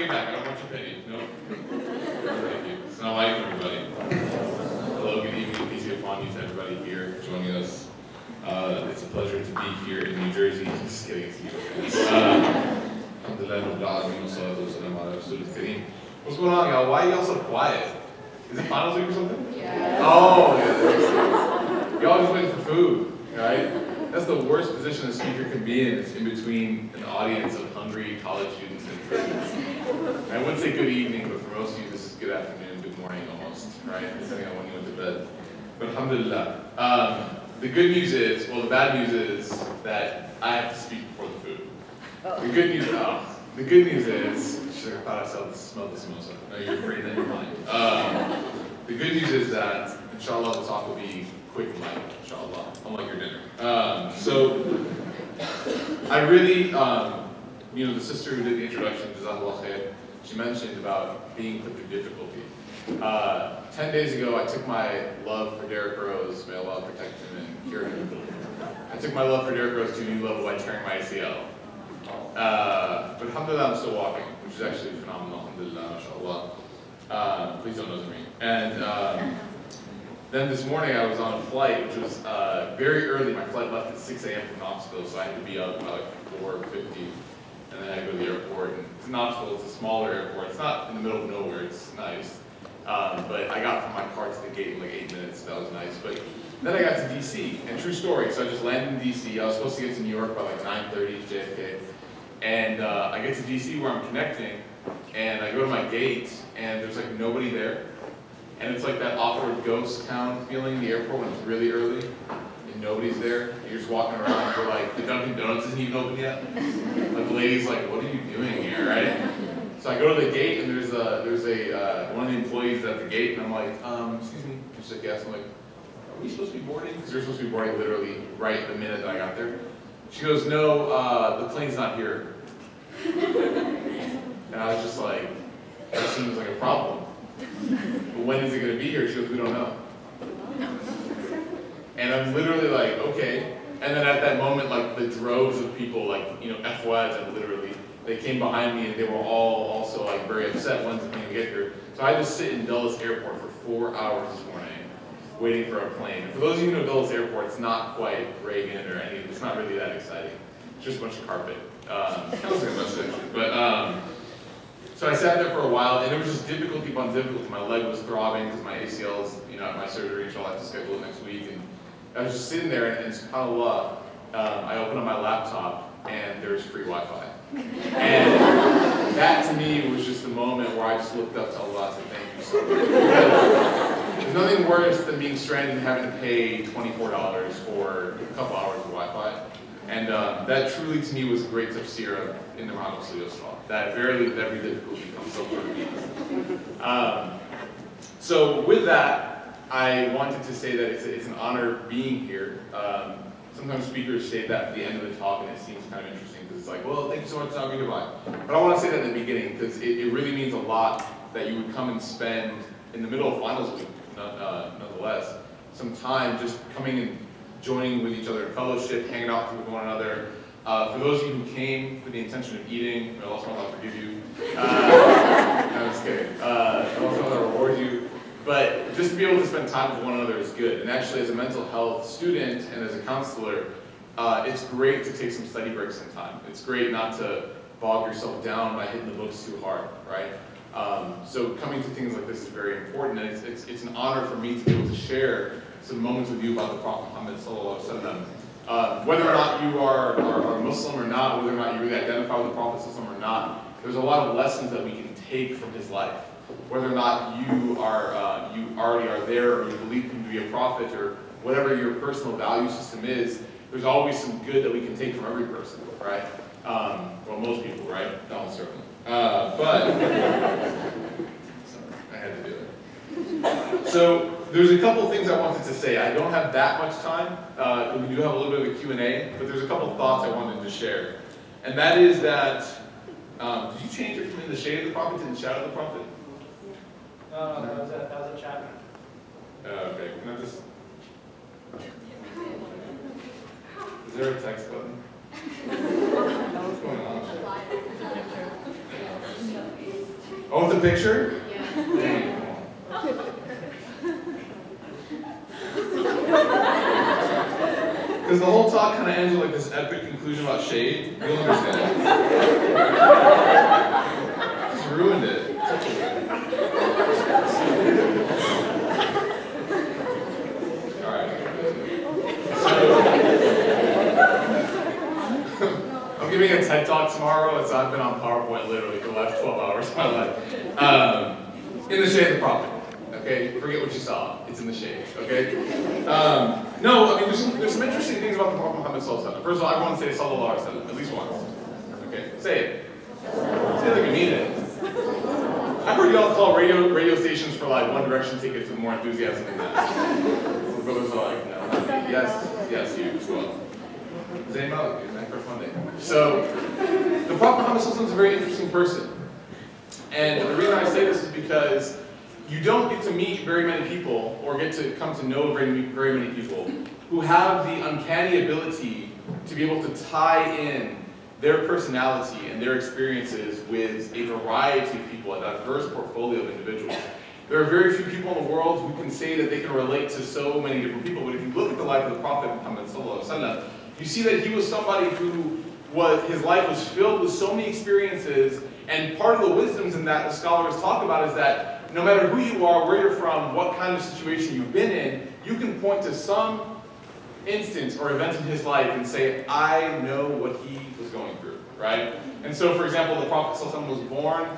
money back. I don't want your penny. No. Thank you. Assalamu alaikum, everybody. Hello, good evening. Peace be upon you to everybody here joining us. It's a pleasure to be here in New Jersey. Just kidding. What's going on, y'all? Why are y'all so quiet? Is it finals week or something? Yeah. Oh, yeah. Y'all just waiting for food, right? That's the worst position a speaker can be in. It's in between an audience of hungry college students and students. I wouldn't say good evening, but for most of you, this is good afternoon, good morning almost, right? Depending on when you went to bed. But alhamdulillah. The good news is, well, the bad news is that I have to speak before the food. The good news is, I thought I smelled the samosa. No, you're afraid that you're lying. The good news is that, inshallah, the talk will be quick and light, inshallah, unlike your dinner. So, I really, the sister who did the introduction, Jazakallah khair, she mentioned about being put through difficulty. 10 days ago, I took my love for Derrick Rose, may Allah protect him and cure him. I took my love for Derrick Rose to a new level by tearing my ACL. But alhamdulillah, I'm still walking, which is actually phenomenal, alhamdulillah, mashallah. Please don't nose me. And then this morning I was on a flight, which was very early. My flight left at 6 a.m. from Knoxville, so I had to be up by like 4:50. And then I had to go to the airport. And it's Knoxville, it's a smaller airport. It's not in the middle of nowhere, it's nice. But I got from my car to the gate in like 8 minutes, that was nice. But then I got to DC, and true story, so I just landed in DC. I was supposed to get to New York by like 9:30 JFK. And I get to DC where I'm connecting, and I go to my gate, and there's like nobody there. And it's like that awkward ghost town feeling in the airport when it's really early, and nobody's there. You're just walking around, and you're like, the Dunkin' Donuts isn't even open yet. Like the lady's like, what are you doing here, right? So I go to the gate, and there's one of the employees at the gate, and I'm like, excuse me. She's like, yes. I'm like, are we supposed to be boarding? Because they're supposed to be boarding literally right the minute that I got there. She goes, no, the plane's not here. And I was just like, that seems like a problem. But when is it going to be here? She goes, we don't know. And I'm literally like, okay. And then at that moment, like the droves of people, like, FYs, and literally, they came behind me and they were all also like very upset. When's the plane to get here? So I had to sit in Dulles Airport for 4 hours this morning, waiting for a plane. And for those of you who know Dulles Airport, it's not quite Reagan or anything. It's not really that exciting. It's just a bunch of carpet. Kind of like a bus actually. But so I sat there for a while, and it was just difficulty upon difficulty. My leg was throbbing because my ACL's, at my surgery, so I'll have to schedule it next week. And I was just sitting there, and subhanAllah, I opened up my laptop, and there's free Wi-Fi. And that to me was just a moment where I just looked up to Allah and said, thank you so much. There's nothing worse than being stranded and having to pay $24 for a couple hours of Wi-Fi. And that truly to me was a great tafsir in the Ramadan of Yusra. That verily with every difficulty comes so far to be. So with that, I wanted to say that it's an honor being here. Sometimes speakers say that at the end of the talk, and it seems kind of interesting because it's like, well, thank you so much for talking, goodbye. But I want to say that in the beginning because it really means a lot that you would come and spend in the middle of finals week, nonetheless, some time just coming and joining with each other in fellowship, hanging out with one another. For those of you who came with the intention of eating, may Allah subhanahu wa ta'ala forgive you. No, I'm just kidding. May Allah subhanahu wa ta'ala reward you. But just to be able to spend time with one another is good. And actually, as a mental health student and as a counselor, it's great to take some study breaks in time. It's great not to bog yourself down by hitting the books too hard, right? So coming to things like this is very important, and it's an honor for me to be able to share some moments with you about the Prophet Muhammad sallallahu alaihi wasallam. Whether or not you are Muslim or not, whether or not you really identify with the Prophet sallallahu alaihi wasallam or not, there's a lot of lessons that we can take from his life. Whether or not you already are there, or you believe him to be a prophet, or whatever your personal value system is, there's always some good that we can take from every person, right? Well, most people, right? Don't certainly. But I had to do it. So there's a couple things I wanted to say. I don't have that much time. We do have a little bit of a Q&A, but there's a couple of thoughts I wanted to share. And that is that, did you change it from in the shade of the prophet to in the shadow of the prophet? No, that was a chapter. Okay, can I just... Is there a text button? What's going on? picture? Yeah. Because the whole talk kind of ends with like this epic conclusion about shade. You'll understand. Just ruined it. Alright. I'm giving a TED Talk tomorrow. I've been on PowerPoint literally for the last 12 hours of my life. In the shade of the prophet. Okay? Forget what you saw. It's in the shade. Okay? No, I mean, there's some interesting things about the Prophet Muhammad Sallallahu Alaihi Wasallam. First of all, everyone say Sallallahu Alaihi Wasallam at least once. Okay? Say it. Say it like you mean it. I've heard y'all call radio stations for like One Direction tickets with more enthusiasm than that. The brothers are like, no, not me. Yes, you as well. Zayn Malik, next first Monday. So, the Prophet Muhammad Sallallahu Alaihi Wasallam is a very interesting person. And the reason I say this is because you don't get to meet very many people, or get to come to know very many people, who have the uncanny ability to be able to tie in their personality and their experiences with a variety of people, a diverse portfolio of individuals. There are very few people in the world who can say that they can relate to so many different people, but if you look at the life of the Prophet Muhammad Sallallahu Alaihi Wasallam, you see that he was somebody his life was filled with so many experiences, and part of the wisdoms in that the scholars talk about is that no matter who you are, where you're from, what kind of situation you've been in, you can point to some instance or event in his life and say, I know what he was going through, right? And so, for example, the Prophet ﷺ was born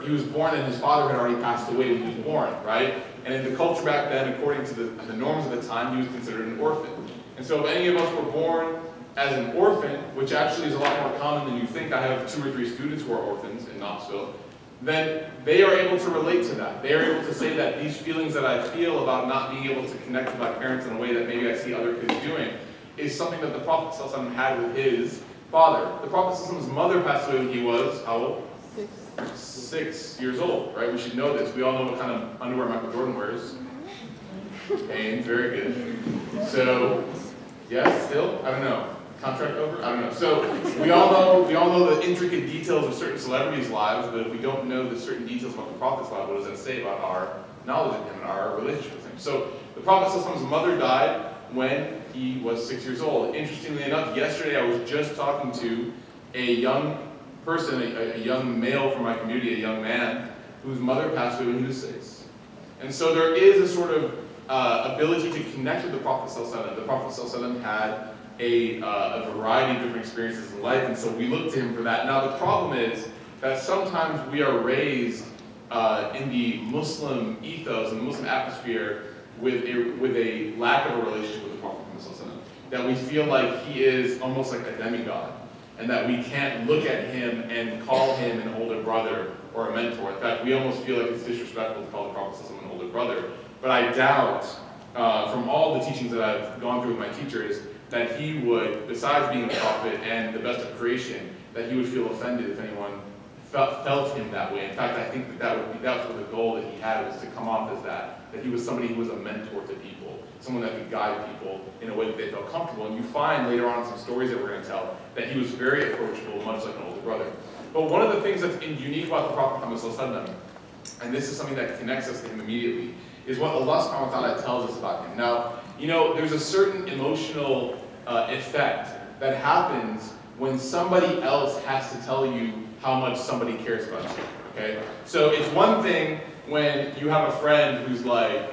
he was born and his father had already passed away when he was born, right? And in the culture back then, according to the norms of the time, he was considered an orphan. And so if any of us were born as an orphan, which actually is a lot more common than you think, I have 2 or 3 students who are orphans in Knoxville, then they are able to relate to that. They are able to say that these feelings that I feel about not being able to connect with my parents in a way that maybe I see other kids doing is something that the Prophet ﷺ had with his father. The Prophet ﷺ's mother passed away when he was, how old? 6 years old, right? We should know this. We all know what kind of underwear Michael Jordan wears. Pain, very good. So, yes, still? I don't know. Contract over? I don't know. So we all know the intricate details of certain celebrities' lives, but if we don't know the certain details about the Prophet's life, what does that say about our knowledge of him and our relationship with him? So the Prophet's mother died when he was 6 years old. Interestingly enough, yesterday I was just talking to a young person, a young male from my community, a young man, whose mother passed away when he was 6. And so there is a sort of ability to connect with the Prophet ﷺ. The Prophet ﷺ had a variety of different experiences in life, and so we look to him for that. Now the problem is that sometimes we are raised in the Muslim ethos, in the Muslim atmosphere, with a lack of a relationship with the Prophet Muhammad, that we feel like he is almost like a demigod, and that we can't look at him and call him an older brother or a mentor. In fact, we almost feel like it's disrespectful to call the Prophet an older brother. But I doubt, from all the teachings that I've gone through with my teachers, that he would, besides being a prophet and the best of creation, that he would feel offended if anyone felt him that way. In fact, I think that was the goal that he had, was to come off as that he was somebody who was a mentor to people, someone that could guide people in a way that they felt comfortable. And you find later on in some stories that we're going to tell that he was very approachable, much like an older brother. But one of the things that's unique about the Prophet Muhammad Sallallahu Alaihi Wasallam, and this is something that connects us to him immediately, is what Allah Subhanahu wa Ta'ala tells us about him. Now, you know, there's a certain emotional effect that happens when somebody else has to tell you how much somebody cares about you, okay? So it's one thing when you have a friend who's like,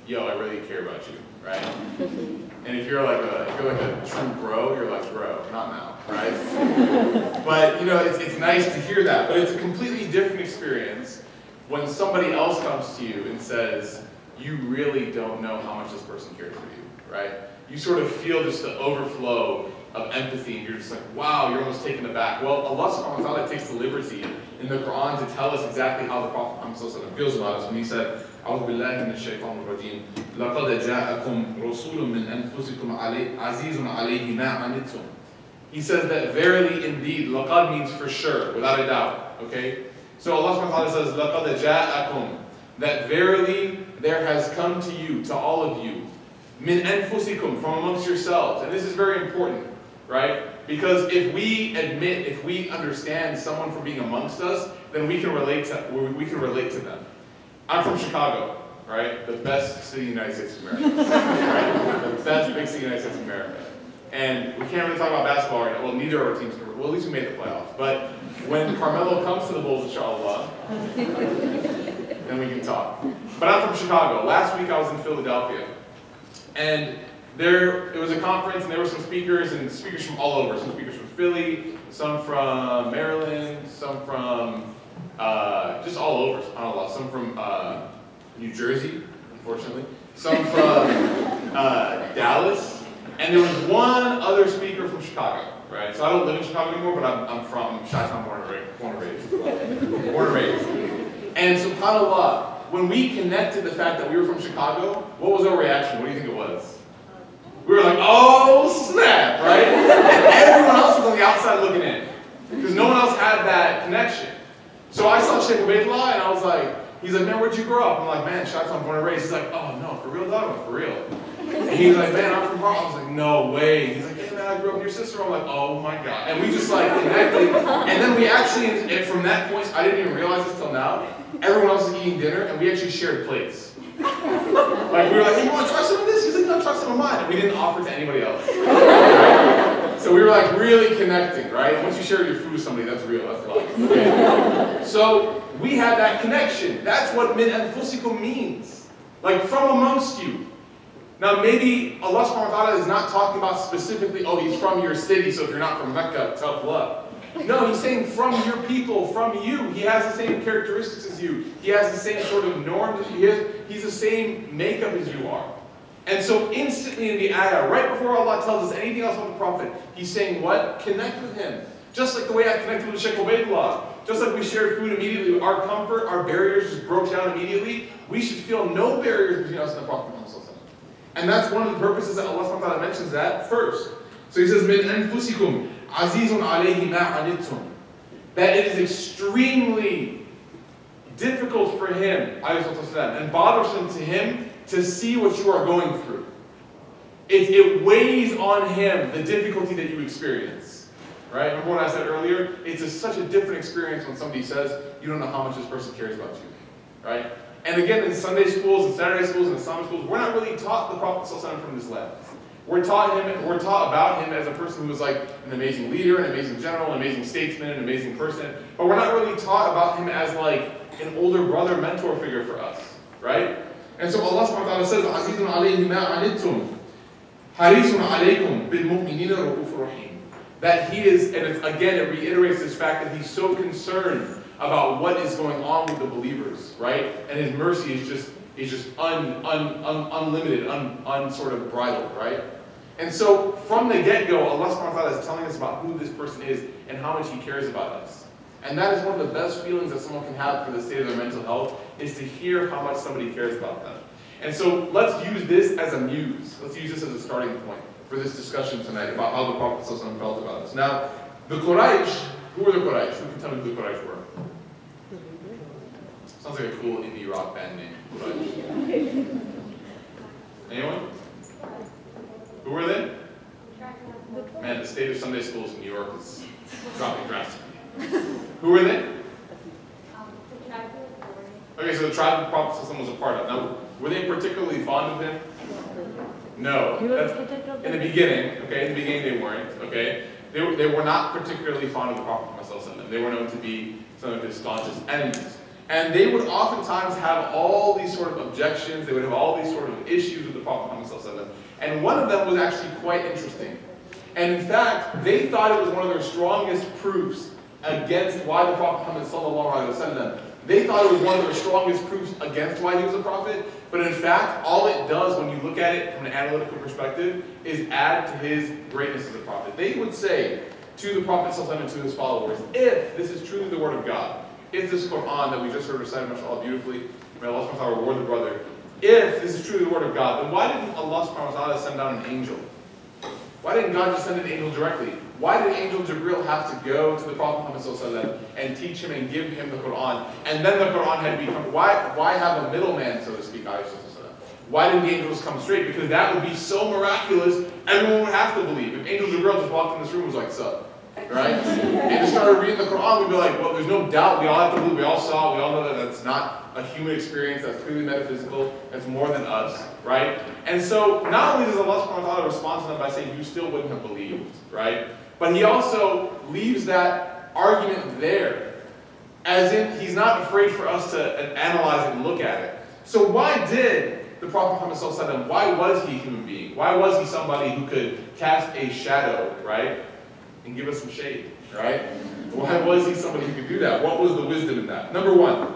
yo, I really care about you, right? And if you're like a true bro, you're like, bro, not now, right? But, you know, it's nice to hear that, but it's a completely different experience when somebody else comes to you and says, you really don't know how much this person cares for you, right? You sort of feel just the overflow of empathy, and you're just like, wow, you're almost taken aback. Well, Allah Subhanahu wa Ta'ala takes the liberty in the Quran to tell us exactly how the Prophet Muhammad feels about us when he said, أعوذ بالله من الشيطان الرجيم لقد جاءكم رسول من أنفسكم عزيز عليه ما عنتم. He says that verily indeed, laqad means for sure, without a doubt, okay? So Allah Subhanahu wa Ta'ala says, لقد جاءكم, that verily there has come to you, to all of you, min anfusikum, from amongst yourselves. And this is very important, right? Because if we understand someone from being amongst us, then we can relate to them. I'm from Chicago, right? The best city in the United States of America. Right? The best big city in the United States of America. And we can't really talk about basketball right now. Well, neither of our teams can. Well, at least we made the playoffs. But when Carmelo comes to the Bulls, inshallah, then we can talk. But I'm from Chicago. Last week I was in Philadelphia. And it was a conference, and there were some speakers, and speakers from all over. Some speakers from Philly, some from Maryland, some from just all over, subhanAllah. Some from New Jersey, unfortunately. Some from Dallas. And there was one other speaker from Chicago, right? So I don't live in Chicago anymore, but I'm from Chi-Town, born and raised. And subhanAllah, when we connected the fact that we were from Chicago, what was our reaction? What do you think it was? We were like, oh snap, right? And everyone else was on the outside looking in, because no one else had that connection. So I saw Sheikh Ubaidullah, and I was like, he's like, man, where'd you grow up? I'm like, man, Chi-Town, born and raised. He's like, oh no, for real, dog? I'm like, for real. And he's like, man, I'm from Bronx. I was like, no way. He's like, hey man, I grew up with your sister. I'm like, oh my God. And we just like connected. And then we actually, and from that point, I didn't even realize this till now, everyone else was eating dinner, and we actually shared plates. Like, we were like, hey, you want to try some of this? He's like, no, try some of mine. And we didn't offer to anybody else. Right? So we were like really connecting, right? Once you share your food with somebody, that's real, that's life. Okay? So we had that connection. That's what min anfusikum means. Like, from amongst you. Now, maybe Allah subhanahu wa ta'ala is not talking about specifically, oh, he's from your city, so if you're not from Mecca, tough luck. No, he's saying from your people, from you. He has the same characteristics as you. He has the same sort of norms as you. He's the same makeup as you are. And so instantly in the ayah, right before Allah tells us anything else about the Prophet, he's saying what? Connect with him. Just like the way I connected with Sheikh Ubaidullah. Just like we shared food immediately, our comfort, our barriers just broke down immediately. We should feel no barriers between us and the Prophet. And that's one of the purposes that Allah subhanahu wa ta'ala mentions that first. So he says, min anfusikum azizun alayhi ma anittum. That it is extremely difficult for him, and bothersome to him, to see what you are going through. It weighs on him the difficulty that you experience. Right? Remember what I said earlier? It's such a different experience when somebody says, you don't know how much this person cares about you. Right? And again, in Sunday schools and Saturday schools and Islamic schools, we're not really taught the Prophet ﷺ from this lens. We're taught about him as a person who was like an amazing leader, an amazing general, an amazing statesman, an amazing person. But we're not really taught about him as like an older brother, mentor figure for us, right? And so Allah subhanahu wa ta'ala says, "Azizun alayhi ma anittum, harisun alaykum bil mu'minina ra'ufur rahim." That he is, and again, it reiterates this fact that he's so concerned about what is going on with the believers, right? And his mercy is just unlimited, sort of bridled, right? And so from the get-go, Allah subhanahu wa ta'ala is telling us about who this person is and how much he cares about us. And that is one of the best feelings that someone can have for the state of their mental health, is to hear how much somebody cares about them. And so let's use this as a muse. Let's use this as a starting point for this discussion tonight about how the Prophet ﷺ felt about us. Now, the Quraysh, who were the Quraysh? Who can tell me who the Quraysh were? Sounds like a cool indie rock band name. Quraysh. Anyone? Who were they? Man, the state of Sunday schools in New York is dropping drastically. Who were they? Okay, so the tribe the Prophet ﷺ was a part of. Now, were they particularly fond of him? No. In the beginning, okay, in the beginning they weren't, okay? They were not particularly fond of the Prophet ﷺ. They were known to be some of his staunchest enemies. And they would oftentimes have all these sort of objections, they would have all these sort of issues with the Prophet ﷺ. And one of them was actually quite interesting. And in fact, they thought it was one of their strongest proofs against why the Prophet Muhammad ﷺ, they thought it was one of their strongest proofs against why he was a prophet. But in fact, all it does when you look at it from an analytical perspective is add to his greatness as a prophet. They would say to the Prophet ﷺ and to his followers, if this is truly the word of God, if this Quran that we just heard recited, mashallah, beautifully, may Allah subhanahu wa ta'ala reward the brother, if this is truly the word of God, then why didn't Allah subhanahu wa ta'ala send down an angel? Why didn't God just send an angel directly? Why did Angel Jibril have to go to the Prophet Muhammad ﷺ and teach him and give him the Quran? And then the Quran had become, why have a middleman, so to speak? Why didn't the angels come straight? Because that would be so miraculous, everyone would have to believe. If Angel Jibril just walked in this room and was like, sup? right? And just started reading the Quran, we'd be like, well, there's no doubt, we all have to believe, we all saw, we all know that that's not a human experience, that's clearly metaphysical, that's more than us, right? And so, not only does Allah subhanahu wa ta'ala respond to them by saying, you still wouldn't have believed, right? But He also leaves that argument there, as in, He's not afraid for us to analyze it and look at it. So why did the Prophet Muhammad sallallahu alaihi wasallam, why was he a human being? Why was he somebody who could cast a shadow, right? And give us some shade, right? Why was he somebody who could do that? What was the wisdom in that? Number one,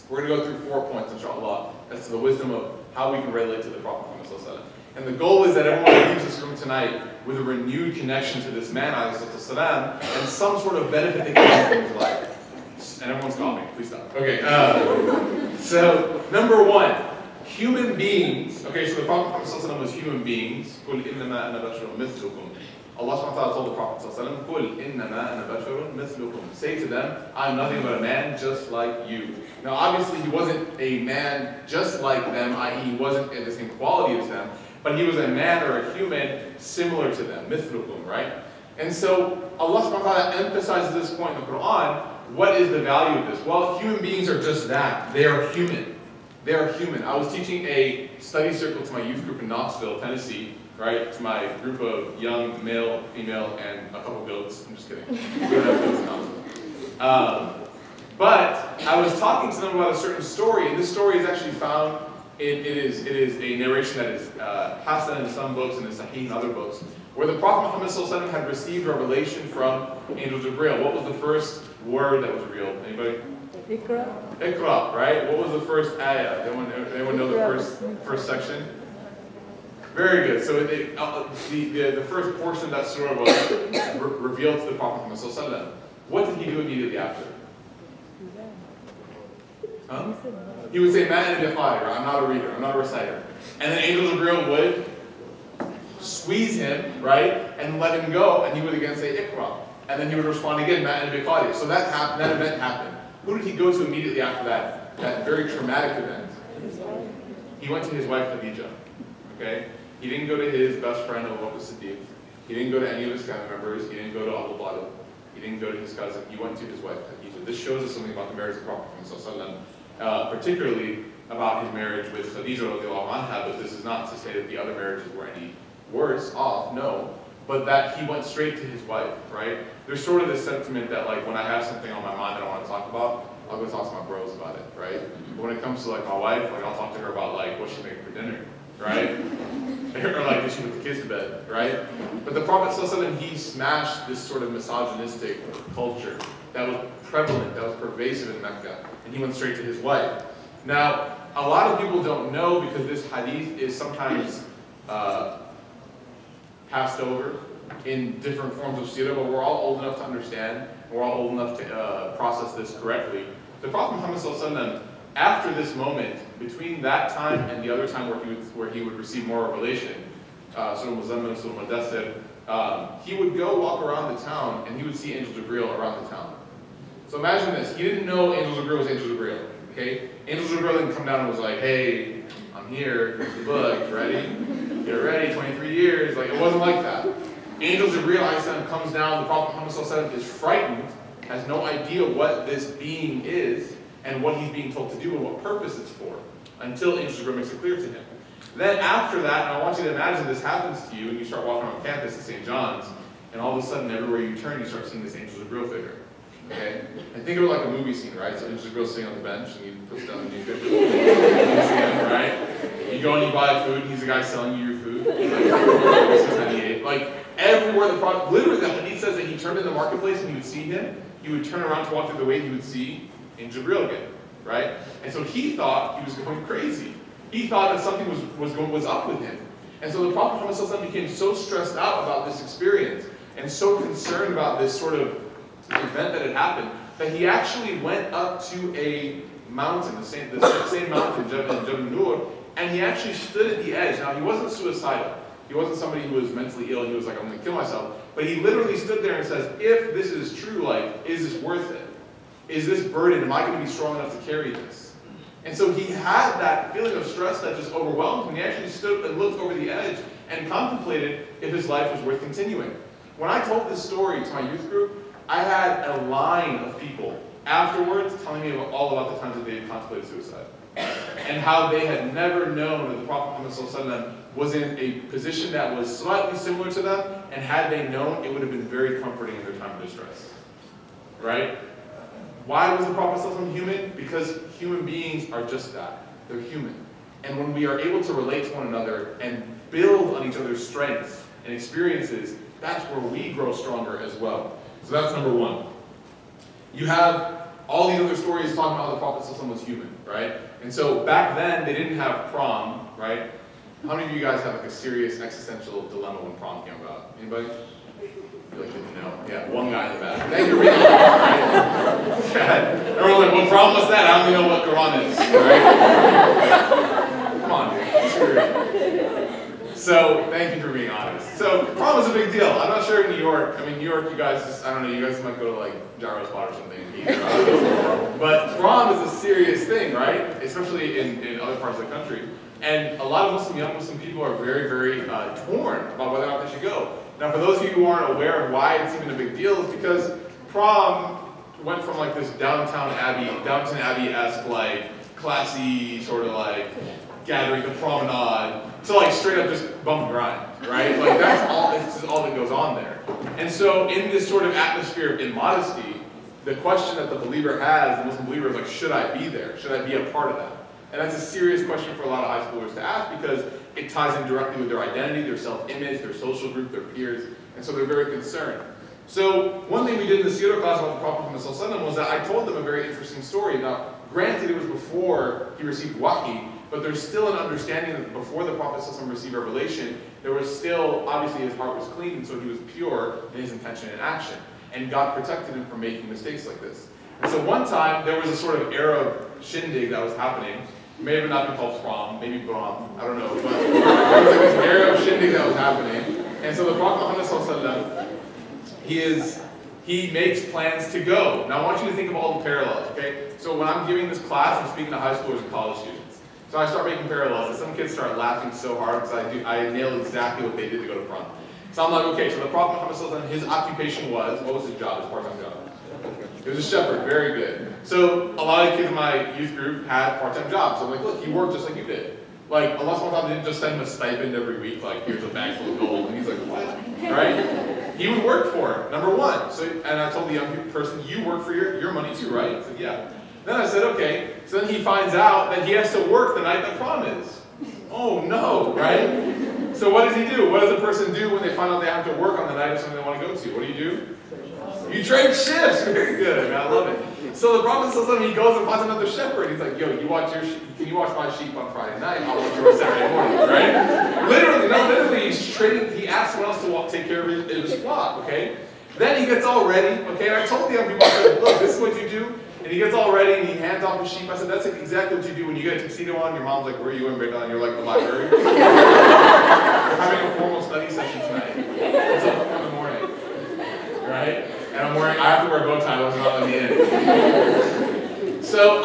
we're going to go through 4 points, inshallah, as to the wisdom of how we can relate to the Prophet Muhammad sallallahu alaihi wasallam. And the goal is that everyone leaves this room tonight with a renewed connection to this man, alayhi salatu and some sort of benefit they can get from his life. And everyone's calling me, please stop. Okay, so number one, human beings. Okay, so the Prophet Muhammad sallallahu alaihi wasallam was human beings. قُلْ إِنَّمَا أَنَا بَشَرٌ مِثْلُكُمْ. Allah subhanahu wa ta'ala told the Prophet sallallahu alaihi wasallam, قُلْ إِنَّمَا أَنَا بَشَرٌ مِثْلُكُمْ. Say to them, I'm nothing but a man just like you. Now obviously he wasn't a man just like them, i.e. he wasn't in the same quality as them, but he was a man or a human similar to them, mithlukum, right? And so Allah subhanahu wa ta'ala emphasizes this point in the Quran. What is the value of this? Well, human beings are just that. They are human. They are human. I was teaching a study circle to my youth group in Knoxville, Tennessee, right? To my group of young male, female, and a couple goats. I'm just kidding. We don't have goats in Knoxville. But I was talking to them about a certain story, and this story is actually found. It is a narration that is passed down in some books and in Sahih and other books, where the Prophet Muhammad sallallahu alaihi wasallam had received revelation from Angel Jibreel. What was the first word that was revealed? Anybody? Ikra. Ikra, right? What was the first ayah? Anyone know the first section? Very good. So the first portion of that surah was revealed to the Prophet Muhammad sallallahu alaihi wasallam. What did he do immediately after? Huh? He would say, "Man and right? I'm not a reader, I'm not a reciter." And then Angel Jibreel would squeeze him, right, and let him go, and he would again say, "Ikra." And then he would respond again, "Man and so that event happened. Who did he go to immediately after that very traumatic event? He went to his wife Khadija. Okay? He didn't go to his best friend Abu Bakr Siddiq. He didn't go to any of his family members. He didn't go to Abu Talib. He didn't go to his cousin. He went to his wife Khadija. This shows us something about the marriage of the Prophet Muhammad, particularly about his marriage with Khadija radiallahu anha, but this is not to say that the other marriages were any worse off, no, but that he went straight to his wife, right? There's sort of this sentiment that like when I have something on my mind that I want to talk about, I'll go talk to my bros about it, right? But when it comes to like my wife, like I'll talk to her about like what she's making for dinner, right? Or like did she put the kids to bed, right? But the Prophet ﷺ, he smashed this sort of misogynistic culture that was prevalent, that was pervasive in Mecca, and he went straight to his wife. Now, a lot of people don't know because this hadith is sometimes passed over in different forms of seerah, but we're all old enough to understand, we're all old enough to process this correctly. The Prophet Muhammad ﷺ, after this moment, between that time and the other time where he would receive more revelation, Surah Muzammil, Surah Mudaththir, he would go walk around the town and he would see Angel Jibreel around the town. So imagine this, he didn't know Angel Jibreel was Angel Jibreel, okay? Angel Jibreel didn't come down and was like, hey, I'm here, here's the book, ready? Get ready, 23 years, like it wasn't like that. Angel Jibreel comes down, the Prophet Muhammad is frightened, has no idea what this being is and what he's being told to do and what purpose it's for, until Angel Jibreel makes it clear to him. Then after that, and I want you to imagine this happens to you and you start walking around campus at St. John's, and all of a sudden everywhere you turn you start seeing this Angel Jibreel figure. Okay? And think of it like a movie scene, right? So Angel Jibreel sitting on the bench and he puts down the newspaper. You see him, right? You go and you buy food, he's the guy selling you your food. Like everywhere the Prophet, literally the hadith says that he turned in the marketplace and he would see him, he would turn around to walk through the way, he would see Angel Jibreel again, right? And so he thought he was going crazy. He thought that something was up with him. And so the Prophet Muhammad became so stressed out about this experience and so concerned about this sort of event that had happened that he actually went up to a mountain, the same mountain, Jabal Nur, and he actually stood at the edge. Now he wasn't suicidal. He wasn't somebody who was mentally ill. He was like, I'm going to kill myself. But he literally stood there and says, if this is true, like, is this worth it? Is this burden? Am I going to be strong enough to carry this? And so he had that feeling of stress that just overwhelmed him. He actually stood and looked over the edge and contemplated if his life was worth continuing. when I told this story to my youth group, I had a line of people afterwards telling me all about the times that they had contemplated suicide. And how they had never known that the Prophet Muhammad was in a position that was slightly similar to them, and had they known, it would have been very comforting in their time of distress. Right? Why was the Prophet human? Because human beings are just that. They're human. And when we are able to relate to one another and build on each other's strengths and experiences, that's where we grow stronger as well. So that's number one. You have all these other stories talking about how the Prophet was human, right? And so back then, they didn't have prom, right? How many of you guys have like a serious existential dilemma when prom came about? Anybody? You're like, good to know. Yeah, one guy in the back. Thank you, right? Everyone's like, what prom was that? I only know what Quran is, right? Come on, dude. So, thank you for being honest. So, prom is a big deal. I'm not sure in New York. I mean, New York, you guys just, I don't know, you guys might go to like gyro spot or something. But prom is a serious thing, right? Especially in other parts of the country. And a lot of young Muslim people are very, very torn about whether or not they should go. Now, for those of you who aren't aware of why it's even a big deal, it's because prom went from like this Downton Abbey-esque, like, classy, sort of like, gathering, the promenade, to like straight up just bump and grind, right? Like this is all that goes on there. And so in this sort of atmosphere of immodesty, the question that the believer has, the Muslim believer, is like, should I be there? Should I be a part of that? And that's a serious question for a lot of high schoolers to ask, because it ties in directly with their identity, their self-image, their social group, their peers, and so they're very concerned. So one thing we did in the Sirah class about the Prophet Muhammad was that I told them a very interesting story. Now, granted, it was before he received wahi, but there's still an understanding that before the Prophet received revelation, there was still, obviously his heart was clean, and so he was pure in his intention and action. And God protected him from making mistakes like this. And so one time, there was a sort of Arab shindig that was happening. It may have not been called prom, maybe prom, I don't know. But there was like this Arab shindig that was happening. And so the Prophet Muhammad, he makes plans to go. Now I want you to think of all the parallels, okay? So when I'm giving this class, I'm speaking to high schoolers and college students. So I start making parallels, and some kids start laughing so hard because I nail exactly what they did to go to prom. So I'm like, okay, so the Prophet Muhammad, his occupation was, what was his job, his part-time job? He was a shepherd, very good. So a lot of kids in my youth group had part-time jobs. So I'm like, look, he worked just like you did. Like, Allah SWT didn't just send him a stipend every week, like, here's a bag full of gold. And he's like, what? Right? He would work for it, number one. So, and I told the young person, you work for your money too, right? He said, yeah. Then I said, okay. So then he finds out that he has to work the night that prom is. Oh no, right? So what does he do? What does a person do when they find out they have to work on the night of something they want to go to? What do? You trade shifts. Very good. I love it. So the Prophet says, he goes and finds another shepherd. He's like, yo, can you watch my sheep on Friday night? I'll watch yours Saturday morning, right? Literally, he's trading. He asks someone else to take care of his flock, okay? Then he gets all ready, okay? And I told the young people, I said, look, this is what you do. And he gets all ready and he hands off his sheep. I said, that's exactly what you do when you get a tuxedo on. Your mom's like, where are you in, Breda? And you're like, the library. We're having a formal study session tonight. It's up in the morning, right? And I have to wear a bow tie, I wasn't letting me in. So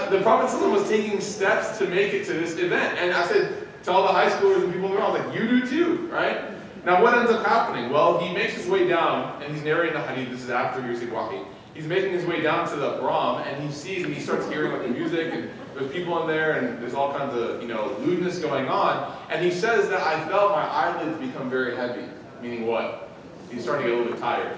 the Prophet was taking steps to make it to this event. And I said to all the high schoolers and people in the world, I was like, you do too, right? Now what ends up happening? Well, he makes his way down, and he's narrating the hadith. This is after he received wahi. He's making his way down to the Brahm, and he sees and he starts hearing like the music, and there's people in there, and there's all kinds of lewdness going on. And he says that I felt my eyelids become very heavy. Meaning what? He's starting to get a little bit tired.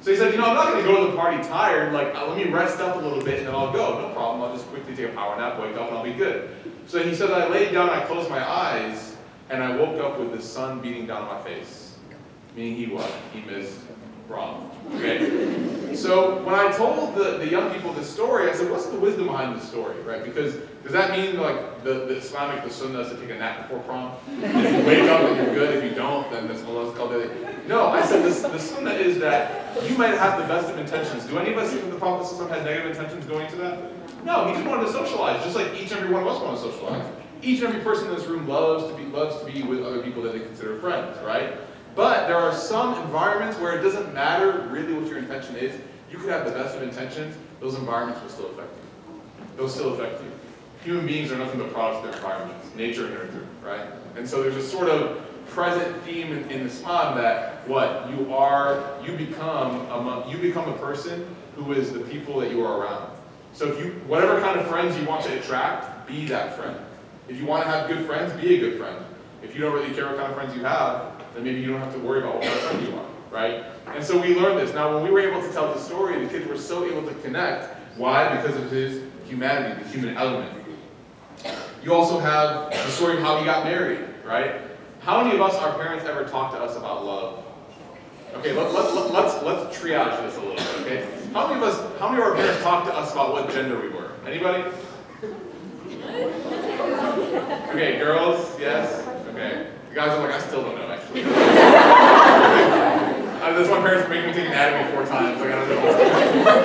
So he said, I'm not going to go to the party tired. Like, let me rest up a little bit, and then I'll go. No problem. I'll just quickly take a power nap, wake up, and I'll be good. So he said, I laid down, I closed my eyes, and I woke up with the sun beating down on my face. Meaning he missed Brahm. Okay? So when I told the young people this story, I said, what's the wisdom behind this story, right? Because does that mean like the Islamic, the sunnah is to take a nap before prom? If you wake up and you're good, if you don't, then that's Allah's called it. No, I said the sunnah is that you might have the best of intentions. Do any of us think that the Prophet had negative intentions going into that? No, he just wanted to socialize, just like each and every one of us want to socialize. Each and every person in this room loves to be with other people that they consider friends, right? But there are some environments where it doesn't matter really what your intention is. You could have the best of intentions, those environments will still affect you. They'll still affect you. Human beings are nothing but products of their environments, nature and nurture, right? And so there's a sort of present theme in Islam that what you become a person who is the people that you are around. So if whatever kind of friends you want to attract, be that friend. If you want to have good friends, be a good friend. If you don't really care what kind of friends you have, then maybe you don't have to worry about what kind of friend you are, right? And so we learned this. Now when we were able to tell the story, the kids were so able to connect. Why? Because of his humanity, the human element. You also have the story of how he got married, right? How many of us, our parents, ever talked to us about love? Okay, let's triage this a little bit, okay? How many of our parents talked to us about what gender we were? Anybody? Okay, girls, yes? Okay. The guys are like, I still don't know, actually. That's why parents make me take anatomy 4 times, like I don't know.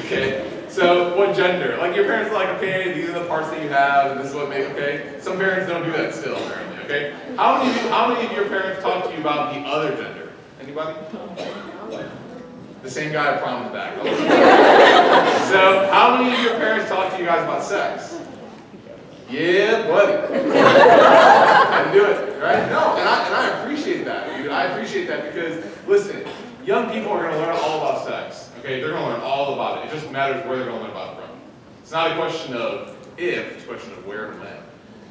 Okay, so what gender? Like your parents are like, okay, these are the parts that you have, and this is what makes, okay? Some parents don't do that still, apparently, okay? How many of your parents talk to you about the other gender? Anybody? The same guy I promised back. So, how many of your parents talk to you guys about sex? Yeah, buddy. I do it, right? No, and I appreciate that, dude. I appreciate that because, listen, young people are going to learn all about sex. Okay, they're going to learn all about it. It just matters where they're going to learn about it from. It's not a question of if, it's a question of where and when.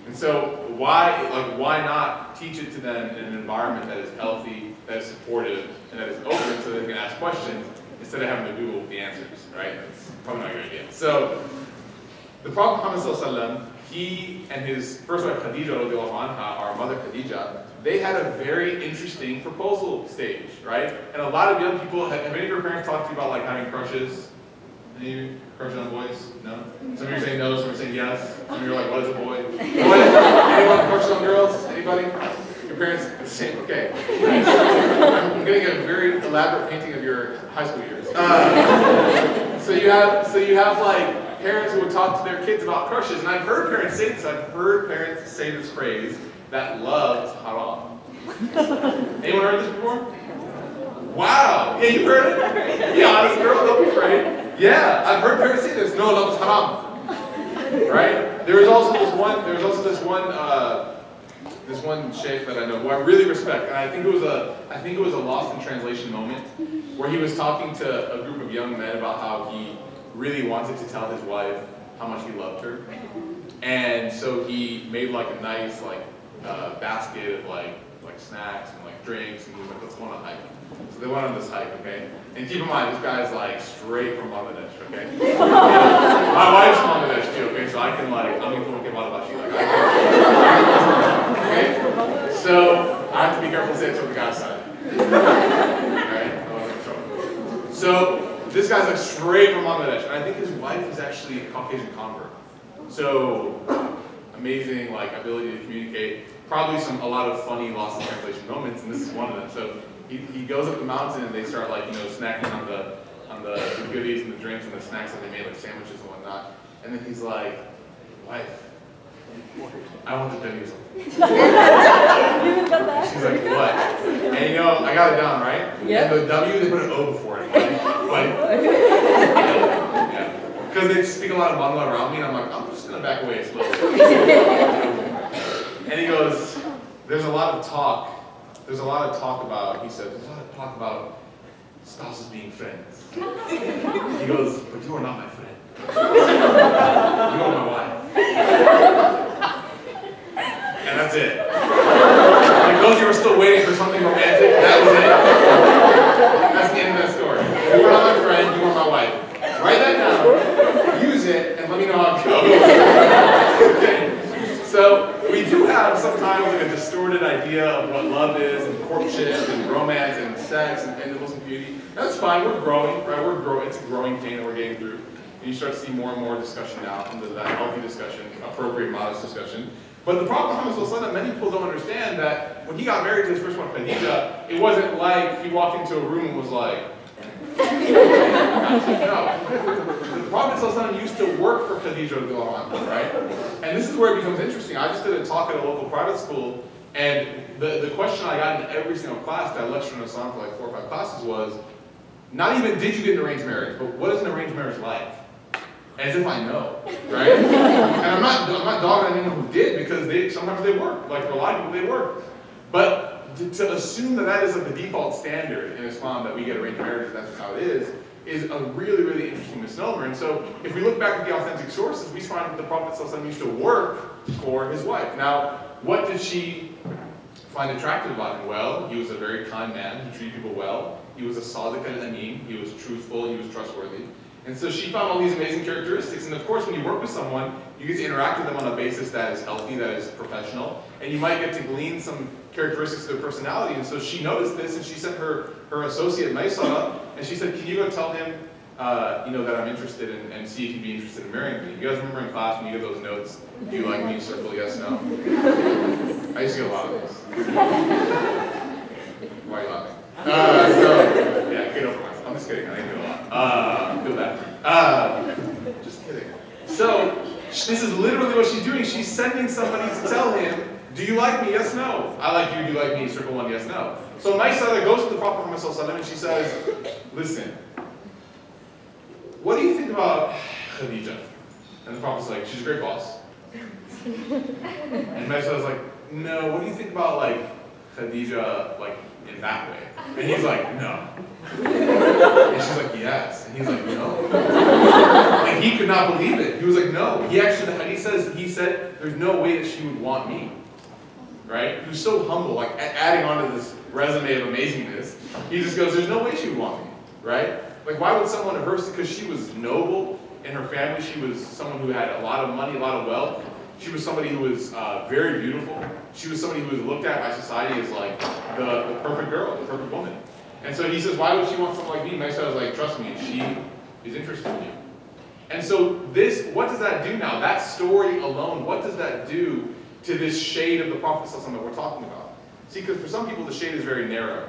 And so, why not teach it to them in an environment that is healthy, that is supportive, and that is open so they can ask questions instead of having to Google the answers, right? That's probably not a good idea. So, the Prophet Muhammad, he and his first wife Khadija, our mother Khadija, they had a very interesting proposal stage, right? And a lot of young people, have any of your parents talked to you about like having crushes? Any of you crushes on boys? No? Some of you are saying no, some are saying yes. Some of you are like, what is a boy? Anyone crushes on girls? Anybody? Your parents? The same, okay. I'm getting a very elaborate painting of your high school years. So you have like parents who would talk to their kids about crushes, and I've heard parents say this. I've heard parents say this phrase that love is haram. Anyone heard this before? Wow. Yeah, you heard it? Be honest, girl. Don't be afraid. Yeah, I've heard parents say this. No, love is haram. Right? There was also this one sheikh that I know who I really respect, and I think it was a lost in translation moment where he was talking to a group of young men about how he really wanted to tell his wife how much he loved her, and so he made like a nice basket of like snacks and like drinks, and he was like, let's go on a hike. So they went on this hike, okay? And keep in mind, this guy's like straight from Bangladesh, okay? My wife's from Bangladesh too, okay? So I can like, I'm going to talk about you, like okay? So I have to be careful to say it to the guy's side. Alright? So this guy's like straight from Bangladesh, and I think his wife is actually a Caucasian convert. So amazing like ability to communicate. Probably a lot of funny lost in translation moments, and this is one of them. So he goes up the mountain, and they start like snacking on the goodies and the drinks and the snacks that they made, like sandwiches and whatnot. And then he's like, wife, I want the W. She's like, what? And I got it down, right? Yeah. And the W, they put an O before it. Yeah. Because they speak a lot of Bangla around me, and I'm like, I'm just gonna back away slowly. And he goes, there's a lot of talk about, he said, there's a lot of talk about spouses being friends. He goes, but you are not my friend. You are my wife. And that's it. Like those of you who are still waiting for something romantic, that was it. That's the end of that story. You are not my friend, you are my wife. Write that down, use it, and let me know how it goes. Okay. So we do have sometimes like a distorted idea of what love is, and courtship, and romance, and sex, and the Muslim community. That's fine. We're growing, right? We're growing. It's a growing pain that we're getting through. And you start to see more and more discussion now into that healthy discussion, appropriate, modest discussion. But the Prophet Muhammad, many people don't understand that when he got married to his first wife Khadija, it wasn't like he walked into a room and was like, no. The Prophet used to work for Khadija, right? And this is where it becomes interesting. I just did a talk at a local private school, and the question I got in every single class that I lectured on Islam for like 4 or 5 classes was, not even did you get an arranged marriage, but what is an arranged marriage like? As if I know, right? And I'm not dogging anyone who did, because sometimes they work. Like for a lot of people, they work. But to assume that is like the default standard in Islam, that we get arranged marriages, that's just how it is a really, really interesting misnomer. And so if we look back at the authentic sources, we find that the Prophet ﷺ used to work for his wife. Now, what did she find attractive about him? Well, he was a very kind man. He treated people well. He was a sadiq al-amin. He was truthful. He was trustworthy. And so she found all these amazing characteristics. And of course, when you work with someone, you get to interact with them on a basis that is healthy, that is professional, and you might get to glean some characteristics of their personality. And so she noticed this, and she sent her associate Maysara, and she said, can you go tell him that I'm interested and see if he'd be interested in marrying me? You guys remember in class when you get those notes, do you like me, circle yes, no? I used to get a lot of those. Why are you laughing? Yeah, get over myself. I'm just kidding, I didn't get a lot. Feel bad. Just kidding. So, this is literally what she's doing. She's sending somebody to tell him, do you like me? Yes, no. I like you. Do you like me? Circle one, yes, no. So Maysara goes to the Prophet Muhammad ﷺ and she says, listen, what do you think about Khadija? And the Prophet's like, she's a great boss. And Maysara's like, no, what do you think about like Khadija like in that way? And he's like, no. And she's like, yes. And he's like, no. And he could not believe it. He was like, no. He actually, the hadith says, he said, there's no way that she would want me. Right? He was so humble, like adding on to this resume of amazingness. He just goes, there's no way she would want me. Right? Like, why would someone of hers, because she was noble in her family, she was someone who had a lot of money, a lot of wealth. She was somebody who was very beautiful. She was somebody who was looked at by society as like the perfect girl, the perfect woman. And so he says, why would she want someone like me? Maysara was like, trust me, she is interested in you. And so this, what does that do now? That story alone, what does that do to this shade of the Prophet ﷺ that we're talking about? See, because for some people the shade is very narrow.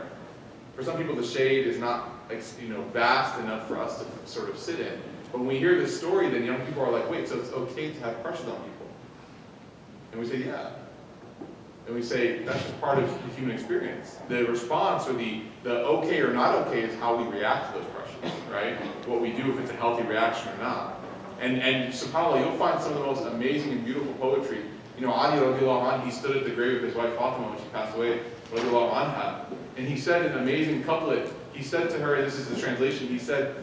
For some people the shade is not vast enough for us to sort of sit in. But when we hear this story, then young people are like, wait, so it's okay to have crushes on people? And we say, yeah. And we say, that's just part of the human experience. The response, or the okay or not okay, is how we react to those crushes, right? What we do, if it's a healthy reaction or not. And subhanAllah, you'll find some of the most amazing and beautiful poetry. Ali radiallahu anh, he stood at the grave of his wife Fatima when she passed away, radiallahu anha, and he said an amazing couplet. He said to her, and this is the translation, he said,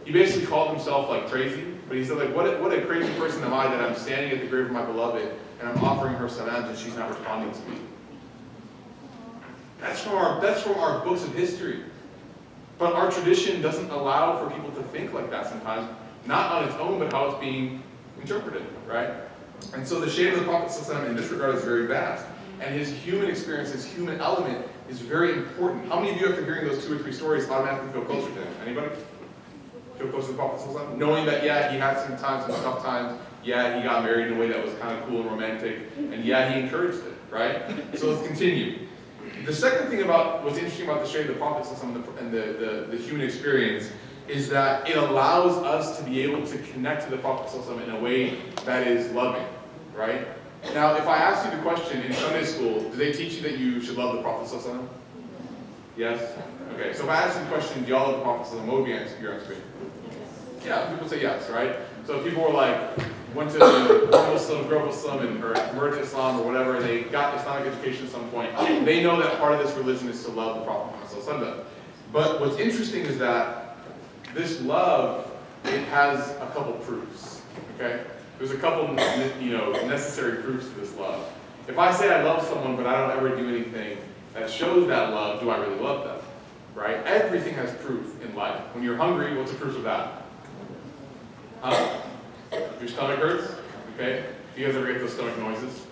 he basically called himself like crazy, but he said like, what a crazy person am I that I'm standing at the grave of my beloved and I'm offering her salams and she's not responding to me. That's from our books of history. But our tradition doesn't allow for people to think like that sometimes, not on its own, but how it's being interpreted, right? And so the shade of the Prophet ﷺ in this regard is very vast. And his human experience, his human element is very important. How many of you, after hearing those 2 or 3 stories, automatically feel closer to him? Anybody? Feel closer to the Prophet ﷺ? Knowing that, yeah, he had some tough times, yeah, he got married in a way that was kind of cool and romantic, and yeah, he encouraged it, right? So let's continue. The second thing about what's interesting about the shade of the Prophet ﷺ and the human experience is that it allows us to be able to connect to the Prophet ﷺ in a way that is loving, right? Now, if I ask you the question in Sunday school, do they teach you that you should love the Prophet ﷺ? Yes? Okay, so if I ask you the question, do y'all love the Prophet ﷺ, what would be your answer? Yeah, people say yes, right? So if people were like, went to Muslim, grew up Muslim, or converted to Islam or whatever, and they got Islamic education at some point, they know that part of this religion is to love the Prophet ﷺ. But what's interesting is that this love, it has a couple proofs, okay? There's a couple, necessary proofs to this love. If I say I love someone, but I don't ever do anything that shows that love, do I really love them, right? Everything has proof in life. When you're hungry, what's the proof of that? Your stomach hurts, okay? Do you guys ever get those stomach noises?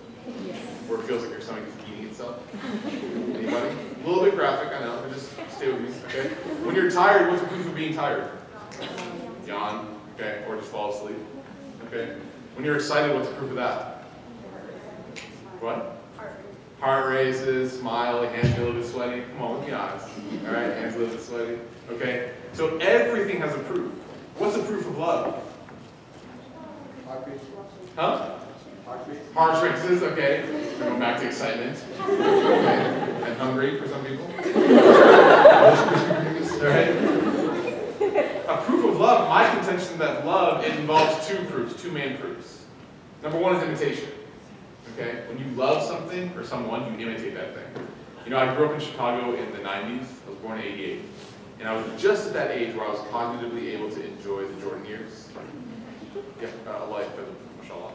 Yes. Where it feels like your stomach is eating itself? Anybody? A little bit graphic, I know, but just stay with me, okay? When you're tired, what's the proof of being tired? Yawn, okay? Or just fall asleep, okay? When you're excited, what's the proof of that? What? Heart races, smile, hands get a little bit sweaty. Come on, let's be honest. All right, hands a little bit sweaty. Okay? So everything has a proof. What's the proof of love? Huh? Heart races, okay. We're going back to excitement. Okay. And hungry for some people. All right? A proof of love attention that love, it involves two main proofs. Number one is imitation. Okay? When you love something or someone, you imitate that thing. You know, I grew up in Chicago in the 90s. I was born in '88. And I was just at that age where I was cognitively able to enjoy the Jordan years. Yeah, Allah, mashallah.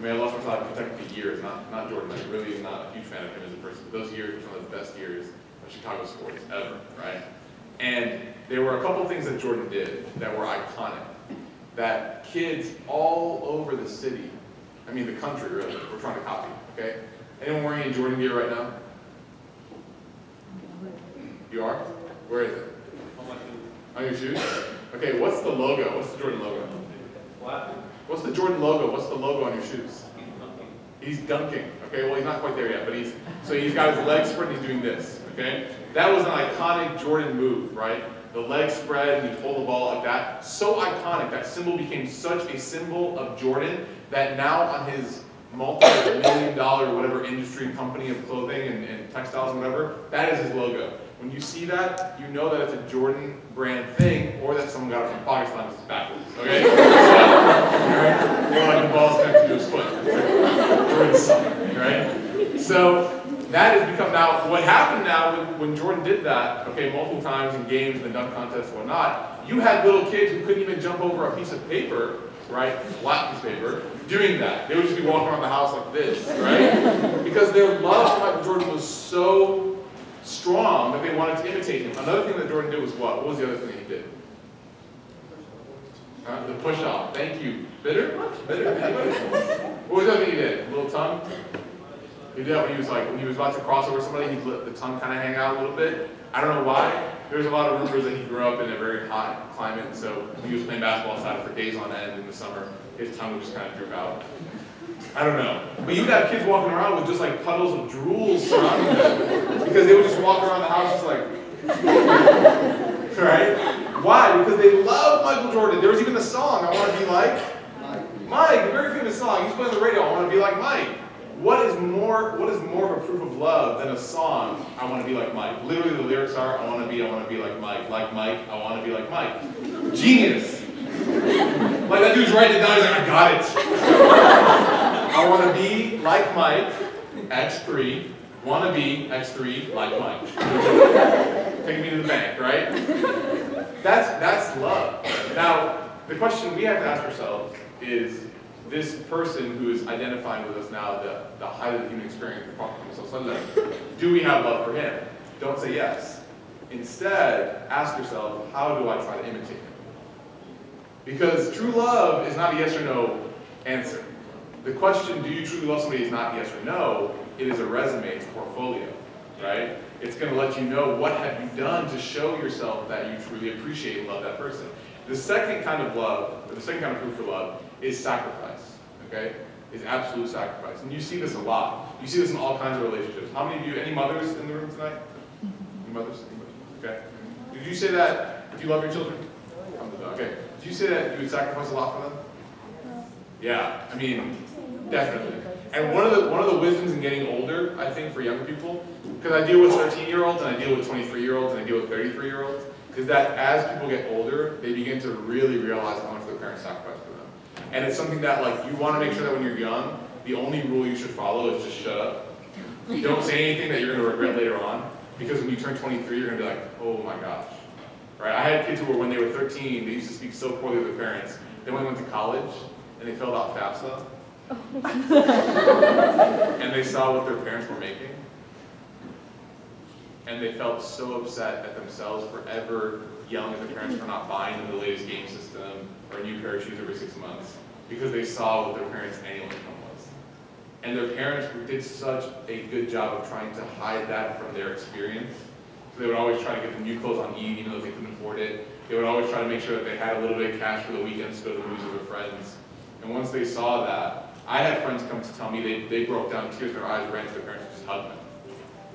May Allah protect the years, not Jordan. I'm really not a huge fan of him as a person. But those years were some of the best years of Chicago sports ever, right? And there were a couple of things that Jordan did that were iconic, that kids all over the city, I mean the country really, were trying to copy, okay? Anyone wearing any Jordan gear right now? You are? Where is it? On your shoes? Okay, what's the logo? What's the Jordan logo? What? What's the Jordan logo? What's the logo on your shoes? He's dunking. Okay, well he's not quite there yet, but he's got his legs spread and he's doing this. Okay? That was an iconic Jordan move, right? The legs spread and you pull the ball like that. So iconic. That symbol became such a symbol of Jordan that now on his multi-million-dollar whatever industry and company of clothing and textiles and whatever, that is his logo. When you see that, you know that it's a Jordan brand thing, or that someone got it from Pakistan because it's backwards. Okay? So, like the ball's connected to his foot. It's like Jordan's son, right? So that has become now, what happened now when Jordan did that, okay, multiple times in games and the dunk contests and whatnot, you had little kids who couldn't even jump over a piece of paper, right, flat piece of paper, doing that. They would just be walking around the house like this, right? Because their love for Michael Jordan was so strong that they wanted to imitate him. Another thing that Jordan did was what? What was the other thing he did? The push-off. Thank you. Bitter? Bitter? Anybody? What was the other thing he did? A little tongue? He did that when he was about to cross over somebody, he'd let the tongue kind of hang out a little bit. I don't know why. There's a lot of rumors that he grew up in a very hot climate, so when he was playing basketball outside for days on end in the summer, his tongue would just kind of droop out. I don't know. But you'd have kids walking around with just like puddles of drool surrounding them because they would just walk around the house just like, right? Why? Because they love Michael Jordan. There was even a song, I want to be like Mike, a very famous song. He's playing on the radio, I want to be like Mike. What is more of a proof of love than a song, I want to be like Mike? Literally the lyrics are, I want to be like Mike. Like Mike, I want to be like Mike. Genius. Like that dude's writing it down, he's like, I got it. I want to be like Mike, X3, want to be X3, like Mike. Taking me to the bank, right? That's love. Now, the question we have to ask ourselves is, this person who is identifying with us now, the height of the human experience, the Prophet Muhammad, do we have love for him? Don't say yes. Instead, ask yourself, how do I try to imitate him? Because true love is not a yes or no answer. The question, do you truly love somebody, is not yes or no. It is a resume, it's a portfolio, right? It's going to let you know what have you done to show yourself that you truly appreciate and love that person. The second kind of love, or the second kind of proof for love, is sacrifice, okay? Is absolute sacrifice. And you see this a lot. You see this in all kinds of relationships. How many of you, any mothers in the room tonight? Any mothers? Okay. Did you say that, do you love your children? Okay. Did you say that you would sacrifice a lot for them? Yeah, I mean, definitely. And one of the wisdoms in getting older, I think, for younger people, because I deal with 13-year-olds and I deal with 23-year-olds and I deal with 33-year-olds, is that as people get older, they begin to really realize how much their parents sacrificed for them. And it's something that, like, you want to make sure that when you're young, the only rule you should follow is just shut up. Don't say anything that you're going to regret later on, because when you turn 23, you're going to be like, oh my gosh. Right? I had kids who were, when they were 13, they used to speak so poorly of their parents. Then when they went to college, and they filled out FAFSA, and they saw what their parents were making, and they felt so upset at themselves for ever yelling at their parents for not buying them the latest game system or a new pair of shoes every 6 months, because they saw what their parents' annual income was. And their parents did such a good job of trying to hide that from their experience. So they would always try to get them new clothes on Eid, even though they couldn't afford it. They would always try to make sure that they had a little bit of cash for the weekends to go to the movies with their friends. And once they saw that, I had friends come to tell me they broke down, tears in their eyes, ran to their parents and just hugged them.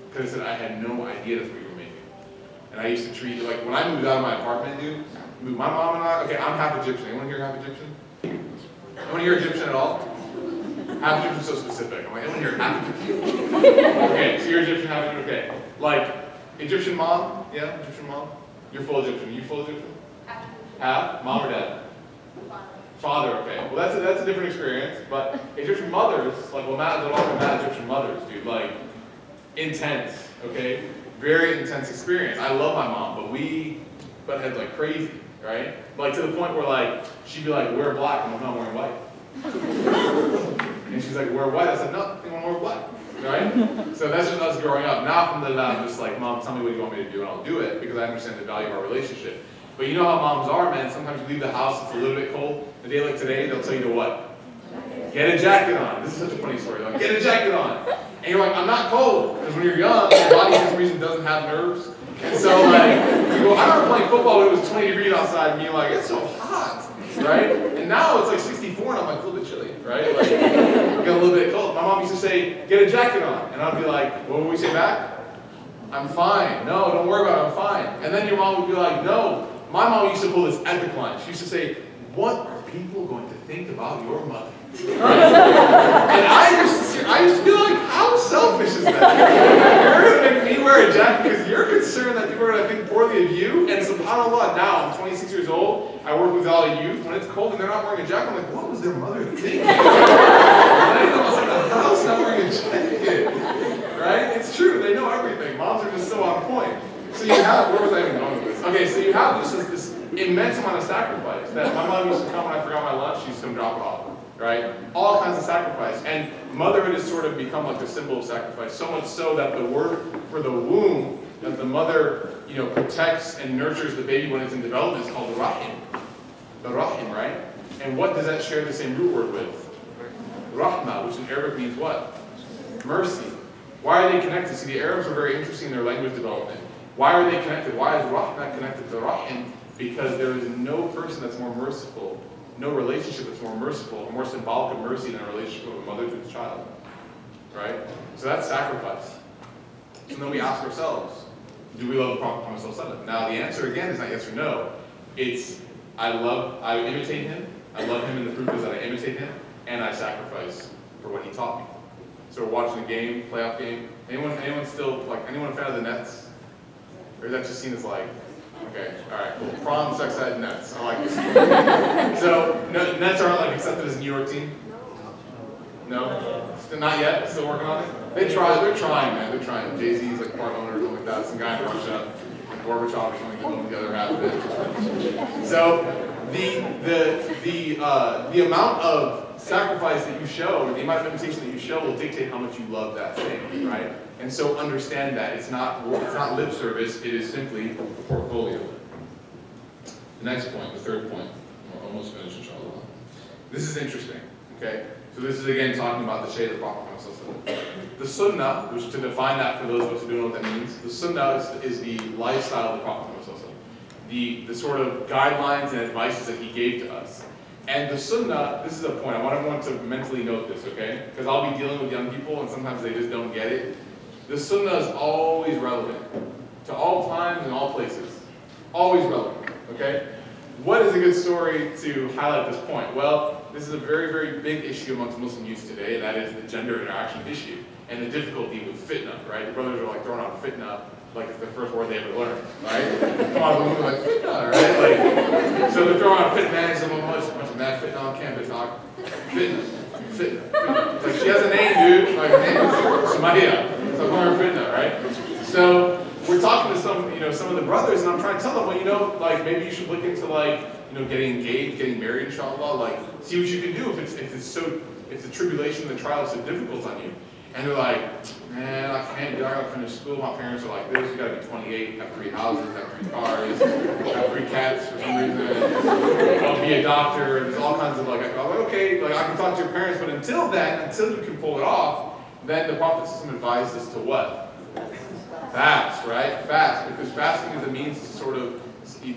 Because they said, I had no idea that's what you were making. And I used to treat, like, when I moved out of my apartment, dude, my mom and I, okay, I'm half Egyptian. Anyone here half Egyptian? Anyone here Egyptian at all? Half Egyptian is so specific. I'm like, anyone here half Egyptian? Okay, so you're Egyptian, half Egyptian, okay. Like, Egyptian mom? Yeah, Egyptian mom? You're full Egyptian. You full Egyptian? Half. Mom or dad? Father, okay. Well, that's a different experience. But Egyptian mothers, like, well, Matt, they're all bad Egyptian mothers, dude. Like, intense, okay? Very intense experience. I love my mom, but we butt heads like crazy, right? Like, to the point where, like, she'd be like, wear black. I'm like, no, I'm wearing white. And she's like, wear white. I said, no, I think I'm wearing black, right? So that's just us growing up. Now, from the I'm just like, Mom, tell me what you want me to do, and I'll do it, because I understand the value of our relationship. But you know how moms are, man. Sometimes you leave the house, it's a little bit cold. A day like today, they'll tell you to what? Get a jacket on. This is such a funny story. Like, get a jacket on. And you're like, I'm not cold. Because when you're young, your body for some reason doesn't have nerves. And so, like, you go, I remember playing football when it was 20 degrees outside and being like, it's so hot, right? And now it's like 64 and I'm like, a little bit chilly, right? Like, I got a little bit cold. My mom used to say, get a jacket on. And I'd be like, what would we say back? I'm fine. No, don't worry about it, I'm fine. And then your mom would be like, no. My mom used to pull this epic line. She used to say, what are people going to think about your mother? And I used to be like, how selfish is that? You're going to make me wear a jacket because you're concerned that people are going to think poorly of you? And subhanAllah, now I'm 26 years old, I work with all the youth. When it's cold and they're not wearing a jacket, I'm like, what was their mother thinking? I was like, the house not wearing a jacket. Right? It's true, they know everything. Moms are just so on point. So you have, where was I even going with this? Okay, so you have this immense amount of sacrifice that my mom used to come when I forgot my lunch, she used to come drop it off, right? All kinds of sacrifice. And motherhood has sort of become like a symbol of sacrifice, so much so that the word for the womb that the mother, you know, protects and nurtures the baby when it's in development is called the rahim. The rahim, right? And what does that share the same root word with? Rahma, which in Arabic means what? Mercy. Why are they connected? See, the Arabs are very interesting in their language development. Why are they connected? Why is Rahman connected to Rahim? Because there is no person that's more merciful, no relationship that's more merciful, more symbolic of mercy than a relationship of a mother to its child. Right? So that's sacrifice. And then we ask ourselves, do we love the Prophet Muhammad? Now the answer again is not yes or no. It's I imitate him, I love him, and the proof is that I imitate him, and I sacrifice for what he taught me. So we're watching the game, playoff game. Anyone still, like, anyone a fan of the Nets? Or is that just seen as like, okay, all right, cool. Prom, sex ed, Nets. I like it. So Nets aren't like accepted as a New York team? No? Still not yet? Still working on it? They're trying, man. They're trying. Jay-Z's like part owner or something like that. Some guy in Russia, like Gorbachev or something, he owned the other half of it. So the amount of sacrifice that you show, or the amount of imitation that you show, will dictate how much you love that thing, right? And so understand that it's not lip service; it is simply a portfolio. The next point, the third point, we're almost finished, inshallah. This is interesting. Okay, so this is again talking about the shade of the Prophet. The sunnah, which to define that for those of us who don't know what that means, the sunnah is the lifestyle of the Prophet. The sort of guidelines and advices that he gave to us. And the sunnah, this is a point, I want everyone to mentally note this, okay? Because I'll be dealing with young people and sometimes they just don't get it. The sunnah is always relevant to all times and all places. Always relevant, okay? What is a good story to highlight this point? Well, this is a very, very big issue amongst Muslim youth today, and that is the gender interaction issue and the difficulty with fitna, right? The brothers are like throwing out fitna like it's the first word they ever learned, right? Come on, we're like, fitna, right? Like, so they're throwing out fitna, and someone bunch of mad fitna on campus talk. Fitna. Like, she has a name, dude. Like, her name is Sumaya. So call her fitna, right? So we're talking to some of the brothers, and I'm trying to tell them, well, you know, like, maybe you should look into, like, you know, getting engaged, getting married, inshallah, like, see what you can do if the tribulation and the trial is so difficult on you. And they're like, man, I can't do it. I gotta finish school. My parents are like this. You gotta be 28, have 3 houses, have 3 cars, have 3 cats for some reason. I'll be a doctor. There's all kinds of like, I'm like, okay, like I can talk to your parents, but until you can pull it off, then the Prophet system advises to what? Fast, right? Fast, because fasting is a means to sort of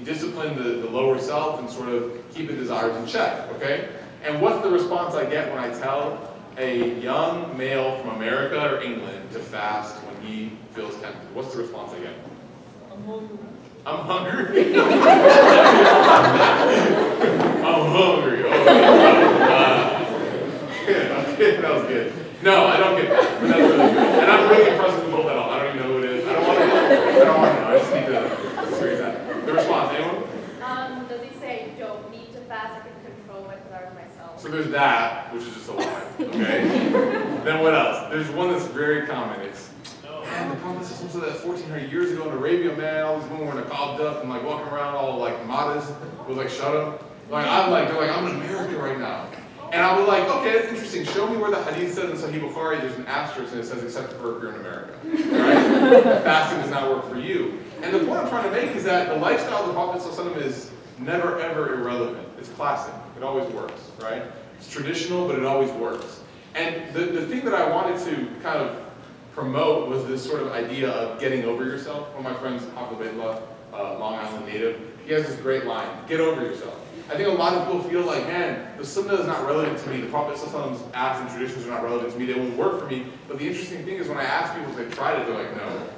discipline the lower self and sort of keep the desires in check, okay? And what's the response I get when I tell a young male from America or England to fast when he feels tempted? What's the response I get? I'm hungry. I'm hungry? I'm hungry. Okay, that was good. No, I don't get that, but that's really good. And I'm really impressed with them both at all. I don't even know who it is. I don't want to know. I just need to experience that. The response, anyone? Does he say you don't need to fast? I can So there's that, which is just a lie, okay? Then what else? There's one that's very common. It's, man, the Prophet said that 1,400 years ago in Arabia, man, all these women were niqabbed up and like walking around all like modest with like shut up. Like, they're like, I'm in America right now. And I was like, okay, that's interesting. Show me where the hadith says in Sahih Bukhari there's an asterisk and it says except for if you're in America, right? Fasting does not work for you. And the point I'm trying to make is that the lifestyle of the Prophet ﷺ is never ever irrelevant. It's classic. It always works, right? It's traditional, but it always works. And the thing that I wanted to kind of promote was this sort of idea of getting over yourself. One of my friends, Abdelrahman, Long Island native, he has this great line, get over yourself. I think a lot of people feel like, man, the sunnah is not relevant to me, the Prophet's acts and traditions are not relevant to me, they won't work for me. But the interesting thing is when I ask people if they've tried it, they're like, no.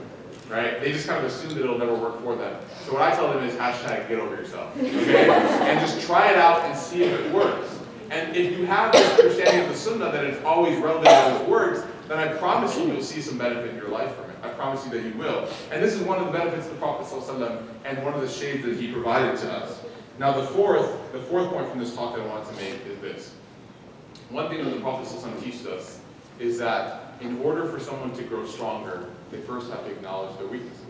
Right? They just kind of assume that it'll never work for them. So what I tell them is hashtag get over yourself. Okay? And just try it out and see if it works. And if you have this understanding of the sunnah that it's always relevant and it works, then I promise you you'll see some benefit in your life from it. I promise you that you will. And this is one of the benefits of the Prophet ﷺ and one of the shades that he provided to us. Now the fourth point from this talk that I wanted to make is this. One thing that the Prophet ﷺ teaches us is that in order for someone to grow stronger, they first have to acknowledge their weaknesses.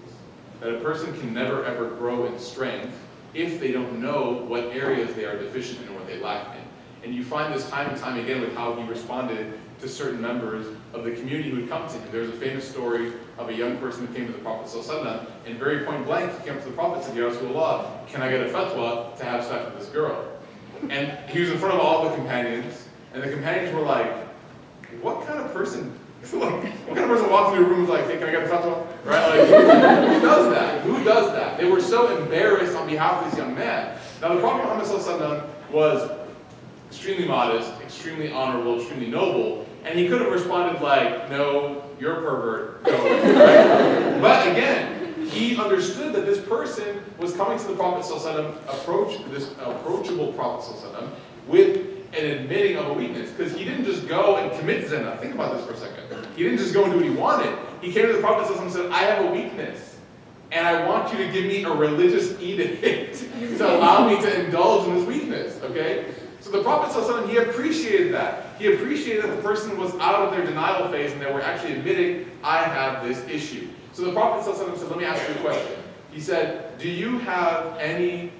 That a person can never ever grow in strength if they don't know what areas they are deficient in and what they lack in. And you find this time and time again with how he responded to certain members of the community who would come to him. There's a famous story of a young person who came to the Prophet ﷺ, and very point blank, he came up to the Prophet and said, Ya Rasulallah, can I get a fatwa to have sex with this girl? And he was in front of all the companions, and the companions were like, what kind of person walks into a room and is like, hey, can I get a fatwa? Right? Like, who does that? Who does that? They were so embarrassed on behalf of this young man. Now the Prophet Muhammad ﷺ was extremely modest, extremely honorable, extremely noble, and he could have responded like, no, you're a pervert, go away, right? But again, he understood that this person was coming to the Prophet ﷺ, this approachable Prophet ﷺ, with an admitting of a weakness, because he didn't just go and commit zina. Think about this for a second. He didn't just go and do what he wanted. He came to the Prophet ﷺ and said, I have a weakness, and I want you to give me a religious edict to allow me to indulge in this weakness, okay? So the Prophet ﷺ, he appreciated that. He appreciated that the person was out of their denial phase and they were actually admitting, I have this issue. So the Prophet ﷺ said, let me ask you a question. He said, do you have any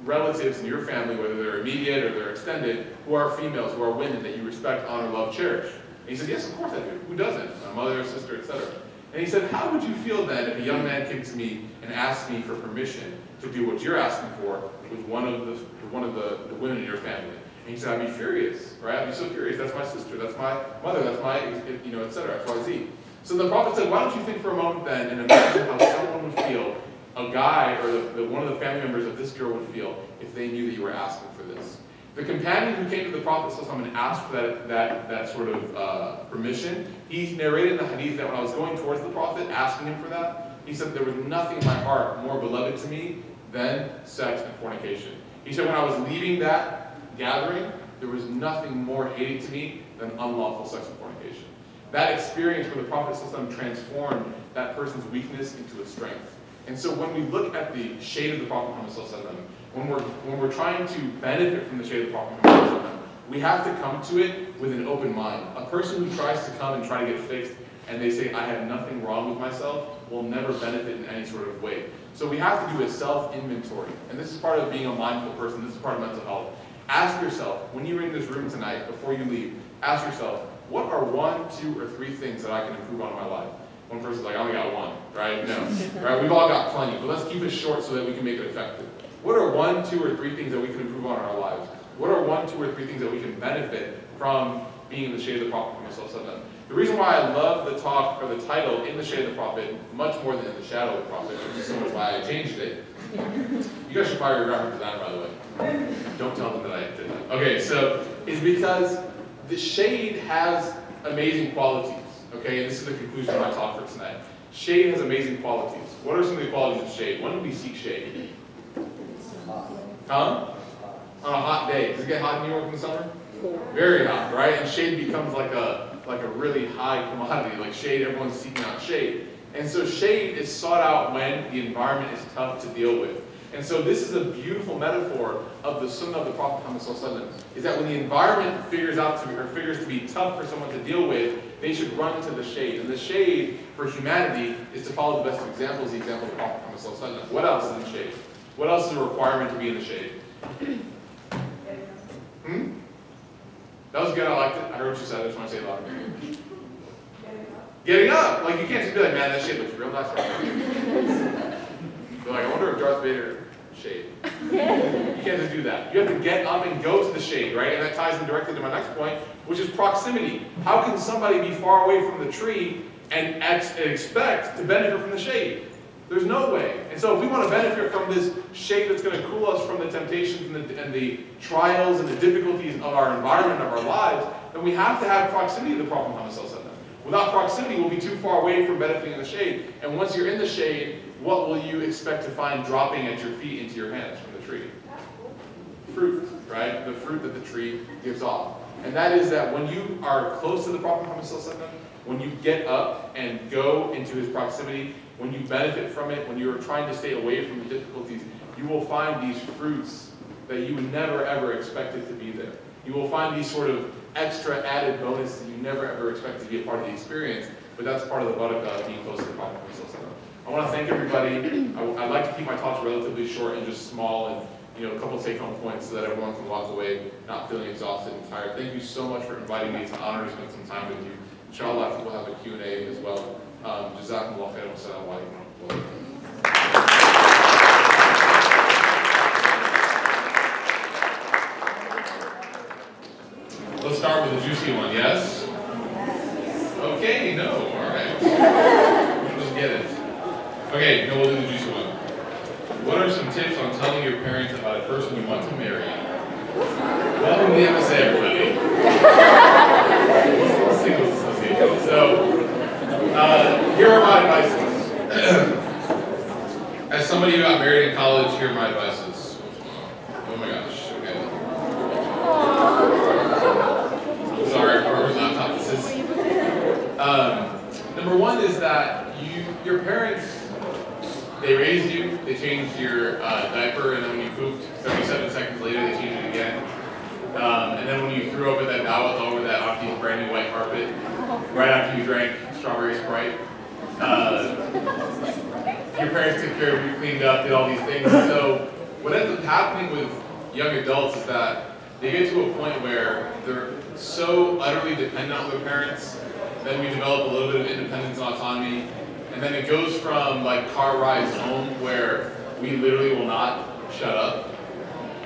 relatives in your family, whether they're immediate or they're extended, who are females, who are women that you respect, honor, love, cherish? And he said, yes, of course I do. Who doesn't? My mother, sister, etc. And he said, how would you feel then if a young man came to me and asked me for permission to do what you're asking for with one of the women in your family? And he said, I'd be furious, right? I'd be so furious. That's my sister, that's my mother, that's my, etc., XYZ. So the Prophet said, why don't you think for a moment then and imagine how someone would feel, a guy or one of the family members of this girl would feel if they knew that you were asking for this. The companion who came to the Prophet and asked for that sort of permission, he narrated in the hadith that when I was going towards the Prophet, asking him for that, he said there was nothing in my heart more beloved to me than sex and fornication. He said when I was leaving that gathering, there was nothing more hated to me than unlawful sex and fornication. That experience where the Prophet ﷺ transformed that person's weakness into a strength. And so when we look at the shade of the Prophet Muhammad ﷺ, when we're trying to benefit from the shade of the Prophet Muhammad ﷺ, we have to come to it with an open mind. A person who tries to come and try to get fixed and they say, I have nothing wrong with myself, will never benefit in any sort of way. So we have to do a self-inventory. And this is part of being a mindful person. This is part of mental health. Ask yourself, when you're in this room tonight, before you leave, ask yourself, what are 1, 2, or 3 things that I can improve on in my life? One person's like, I only got 1, right? No, right? We've all got plenty, but let's keep it short so that we can make it effective. What are 1, 2, or 3 things that we can improve on in our lives? What are 1, 2, or 3 things that we can benefit from being in the shade of the Prophet Muhammad? The reason why I love the talk, or the title, In the Shade of the Prophet, much more than In the Shadow of the Prophet, which is so much why I changed it. You guys should fire your graphic designer, by the way. Don't tell them that I did that. Okay, so, it's because the shade has amazing qualities. Okay, and this is the conclusion of my talk for tonight. Shade has amazing qualities. What are some of the qualities of shade? When do we seek shade? Huh? On a hot day. Does it get hot in New York in the summer? Very hot, right? And shade becomes like a really high commodity. Like shade, everyone's seeking out shade. And so shade is sought out when the environment is tough to deal with. And so this is a beautiful metaphor of the sunnah of the Prophet Muhammad ﷺ, is that when the environment figures to be tough for someone to deal with, they should run into the shade. And the shade for humanity is to follow the best examples, the example of the Prophet Muhammad ﷺ. What else is in the shade? What else is a requirement to be in the shade? That was good, I liked it. I heard what you said, I just want to say it louder. Getting up! Like, you can't just be like, man, that shade looks real nice right now. You're like, I wonder if Darth Vader shade. You can't just do that. You have to get up and go to the shade, right? And that ties in directly to my next point, which is proximity. How can somebody be far away from the tree and expect to benefit from the shade? There's no way. And so if we want to benefit from this shade that's going to cool us from the temptations and the trials and the difficulties of our environment, of our lives, then we have to have proximity to the Prophet Muhammad ﷺ. Without proximity, we'll be too far away from benefiting in the shade. And once you're in the shade, what will you expect to find dropping at your feet into your hands from the tree? Fruit, right? The fruit that the tree gives off. And that is that when you are close to the Prophet Muhammad ﷺ, when you get up and go into his proximity, when you benefit from it, when you're trying to stay away from the difficulties, you will find these fruits that you would never ever expected to be there. You will find these sort of extra added bonuses that you never ever expected to be a part of the experience, but that's part of the barakah of being close to the Prophet Muhammad ﷺ. I want to thank everybody. I'd like to keep my talks relatively short and just small and a couple take-home points so that everyone can walk away not feeling exhausted and tired. Thank you so much for inviting me. It's an honor to spend some time with you. Inshallah, I think we'll have a Q&A as well. Jazakumullah khairan wa assalamu alaikum. Let's start with a juicy one, yes? Okay, no, alright. Let's get it. Okay, no, we'll do the juicy one. What are some tips on telling your parents about a person you want to marry? Welcome to the MSA, everybody. Singles Association. So, here are my advices. As somebody who got married in college, here are my advices. Oh my gosh, okay. I'm sorry, whoever's laptop this is. Number one is that your parents, they raised you, they changed your diaper, and then when you pooped, 37 seconds later, they changed it again. And then when you threw up at that dawah over that Auntie brand new white carpet, right after you drank strawberry Sprite, your parents took care of you, cleaned up, did all these things. So what ends up happening with young adults is that they get to a point where they're so utterly dependent on their parents, then we develop a little bit of independence and autonomy, and then it goes from like car rides home where we literally will not shut up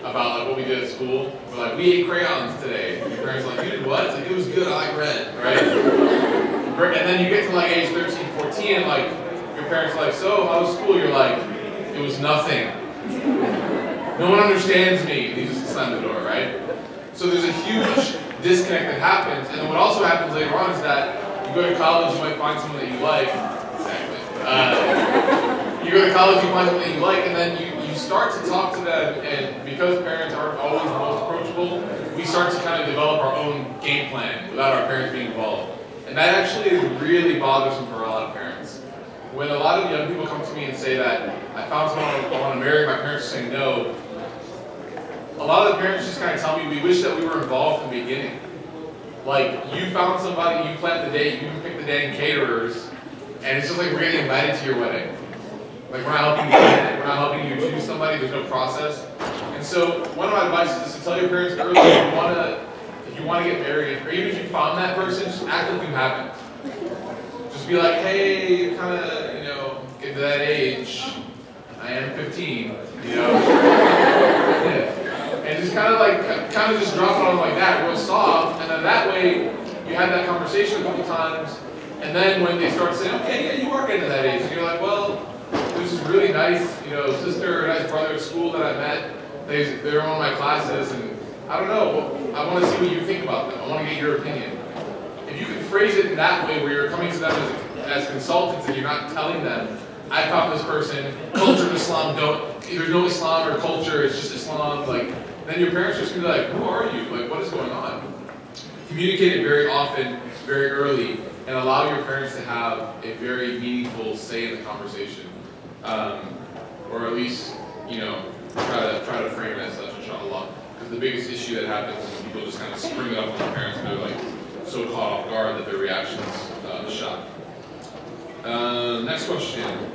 about like what we did at school. We're like, we ate crayons today. And your parents are like, you did what? It's like, it was good, I like red, right? And then you get to like age 13, 14, and like your parents are like, so how was school? You're like, it was nothing. No one understands me. And you just slam the door, right? So there's a huge disconnect that happens. And then what also happens later on is that you go to college, you might find someone that you like. Exactly. You go to college, you find someone that you like, and then you start to talk to them, and because parents aren't always the most approachable, we start to kind of develop our own game plan without our parents being involved. And that actually is really bothersome for a lot of parents. When a lot of young people come to me and say that, I found someone I want to marry, my parents are saying no, a lot of the parents just kind of tell me, we wish that we were involved from the beginning. Like, you found somebody, you planned the date, you picked the dang caterers, and it's just like we're getting invited to your wedding. Like, we're not helping you plan it, we're not helping you choose somebody, there's no process. And so, one of my advice is to tell your parents early if you want to get married, or even if you found that person, just act like you haven't. Just be like, hey, you're kind of, get to that age, I am 15, And just kind of just drop it on like that, real soft, and then that way, you have that conversation a couple times, and then when they start saying, okay, yeah, you are getting to that age, and you're like, well, there's this really nice, sister or nice brother at school that I met. They're on my classes, and I don't know. I want to see what you think about them. I want to get your opinion. If you can phrase it in that way, where you're coming to them as consultants, and you're not telling them, I found this person. Culture of Islam there's no Islam or culture. It's just Islam. Then your parents are just gonna be like, who are you? Like, what is going on? Communicate it very often, very early, and allow your parents to have a very meaningful say in the conversation. Or at least you know, try to frame it as such, inshallah. Because the biggest issue that happens is when people just kind of spring it up on their parents and they're like so caught off guard that their reaction is shocked. Next question.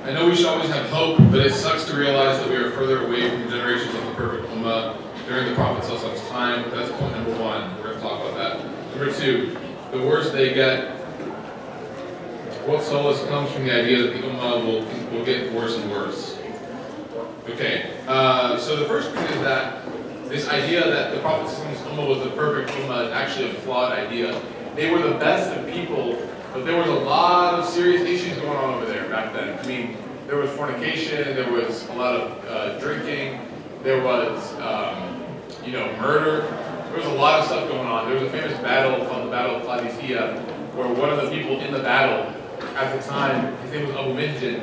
I know we should always have hope, but it sucks to realize that we are further away from the generations of the perfect ummah during the Prophet's time. That's point number one. We're going to talk about that. Number two, the worse they get, what solace comes from the idea that the ummah will get worse and worse? Okay, so the first thing is that this idea that the Prophet's ummah was the perfect ummah is actually a flawed idea. They were the best of people, but there was a lot of serious issues going on over there back then. I mean, there was fornication, there was a lot of drinking, there was, you know, murder. There was a lot of stuff going on. There was a famous battle called the Battle of Qadisiyah, where one of the people in the battle at the time, his name was Abu Minjan,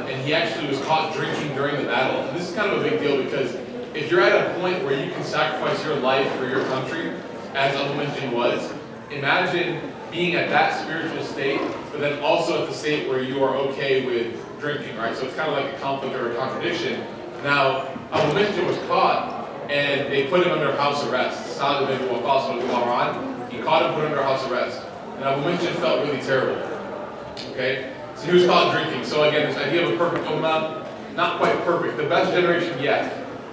and he actually was caught drinking during the battle. And this is kind of a big deal because if you're at a point where you can sacrifice your life for your country, as Abu Minjan was, imagine being at that spiritual state, but then also at the state where you are okay with drinking, right? So it's kind of like a conflict or a contradiction. Now, Abu Minjan was caught, and they put him under house arrest. Sa'd ibn Waqqas, he caught him, put him under house arrest. And Abu Minjan felt really terrible. Okay? So he was caught drinking. So again, this idea of a perfect ummah, not quite perfect. The best generation, yes.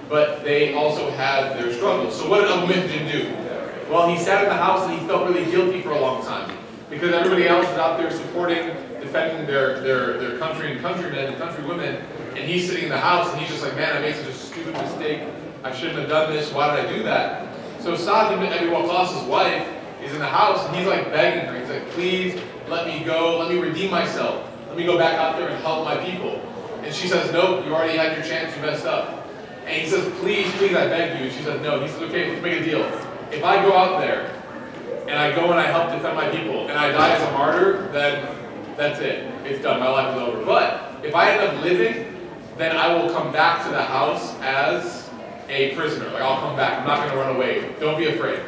But they also had their struggles. So what did Abu Minjan do? Well, he sat in the house and he felt really guilty for a long time. Because everybody else is out there supporting, defending their country and countrymen and countrywomen. And he's sitting in the house and he's just like, man, I made such a stupid mistake. I shouldn't have done this. Why did I do that? So Sa'd ibn Abi Waqqas' wife is in the house and he's like begging her. He's like, please let me go. Let me redeem myself. Let me go back out there and help my people. And she says, nope, you already had your chance. You messed up. And he says, please, please, I beg you. And she says, no. He says, okay, let's make a deal. If I go out there and I go and I help defend my people and I die as a martyr, then that's it. It's done. My life is over. But if I end up living, then I will come back to the house as a prisoner. Like, I'll come back. I'm not going to run away. Don't be afraid.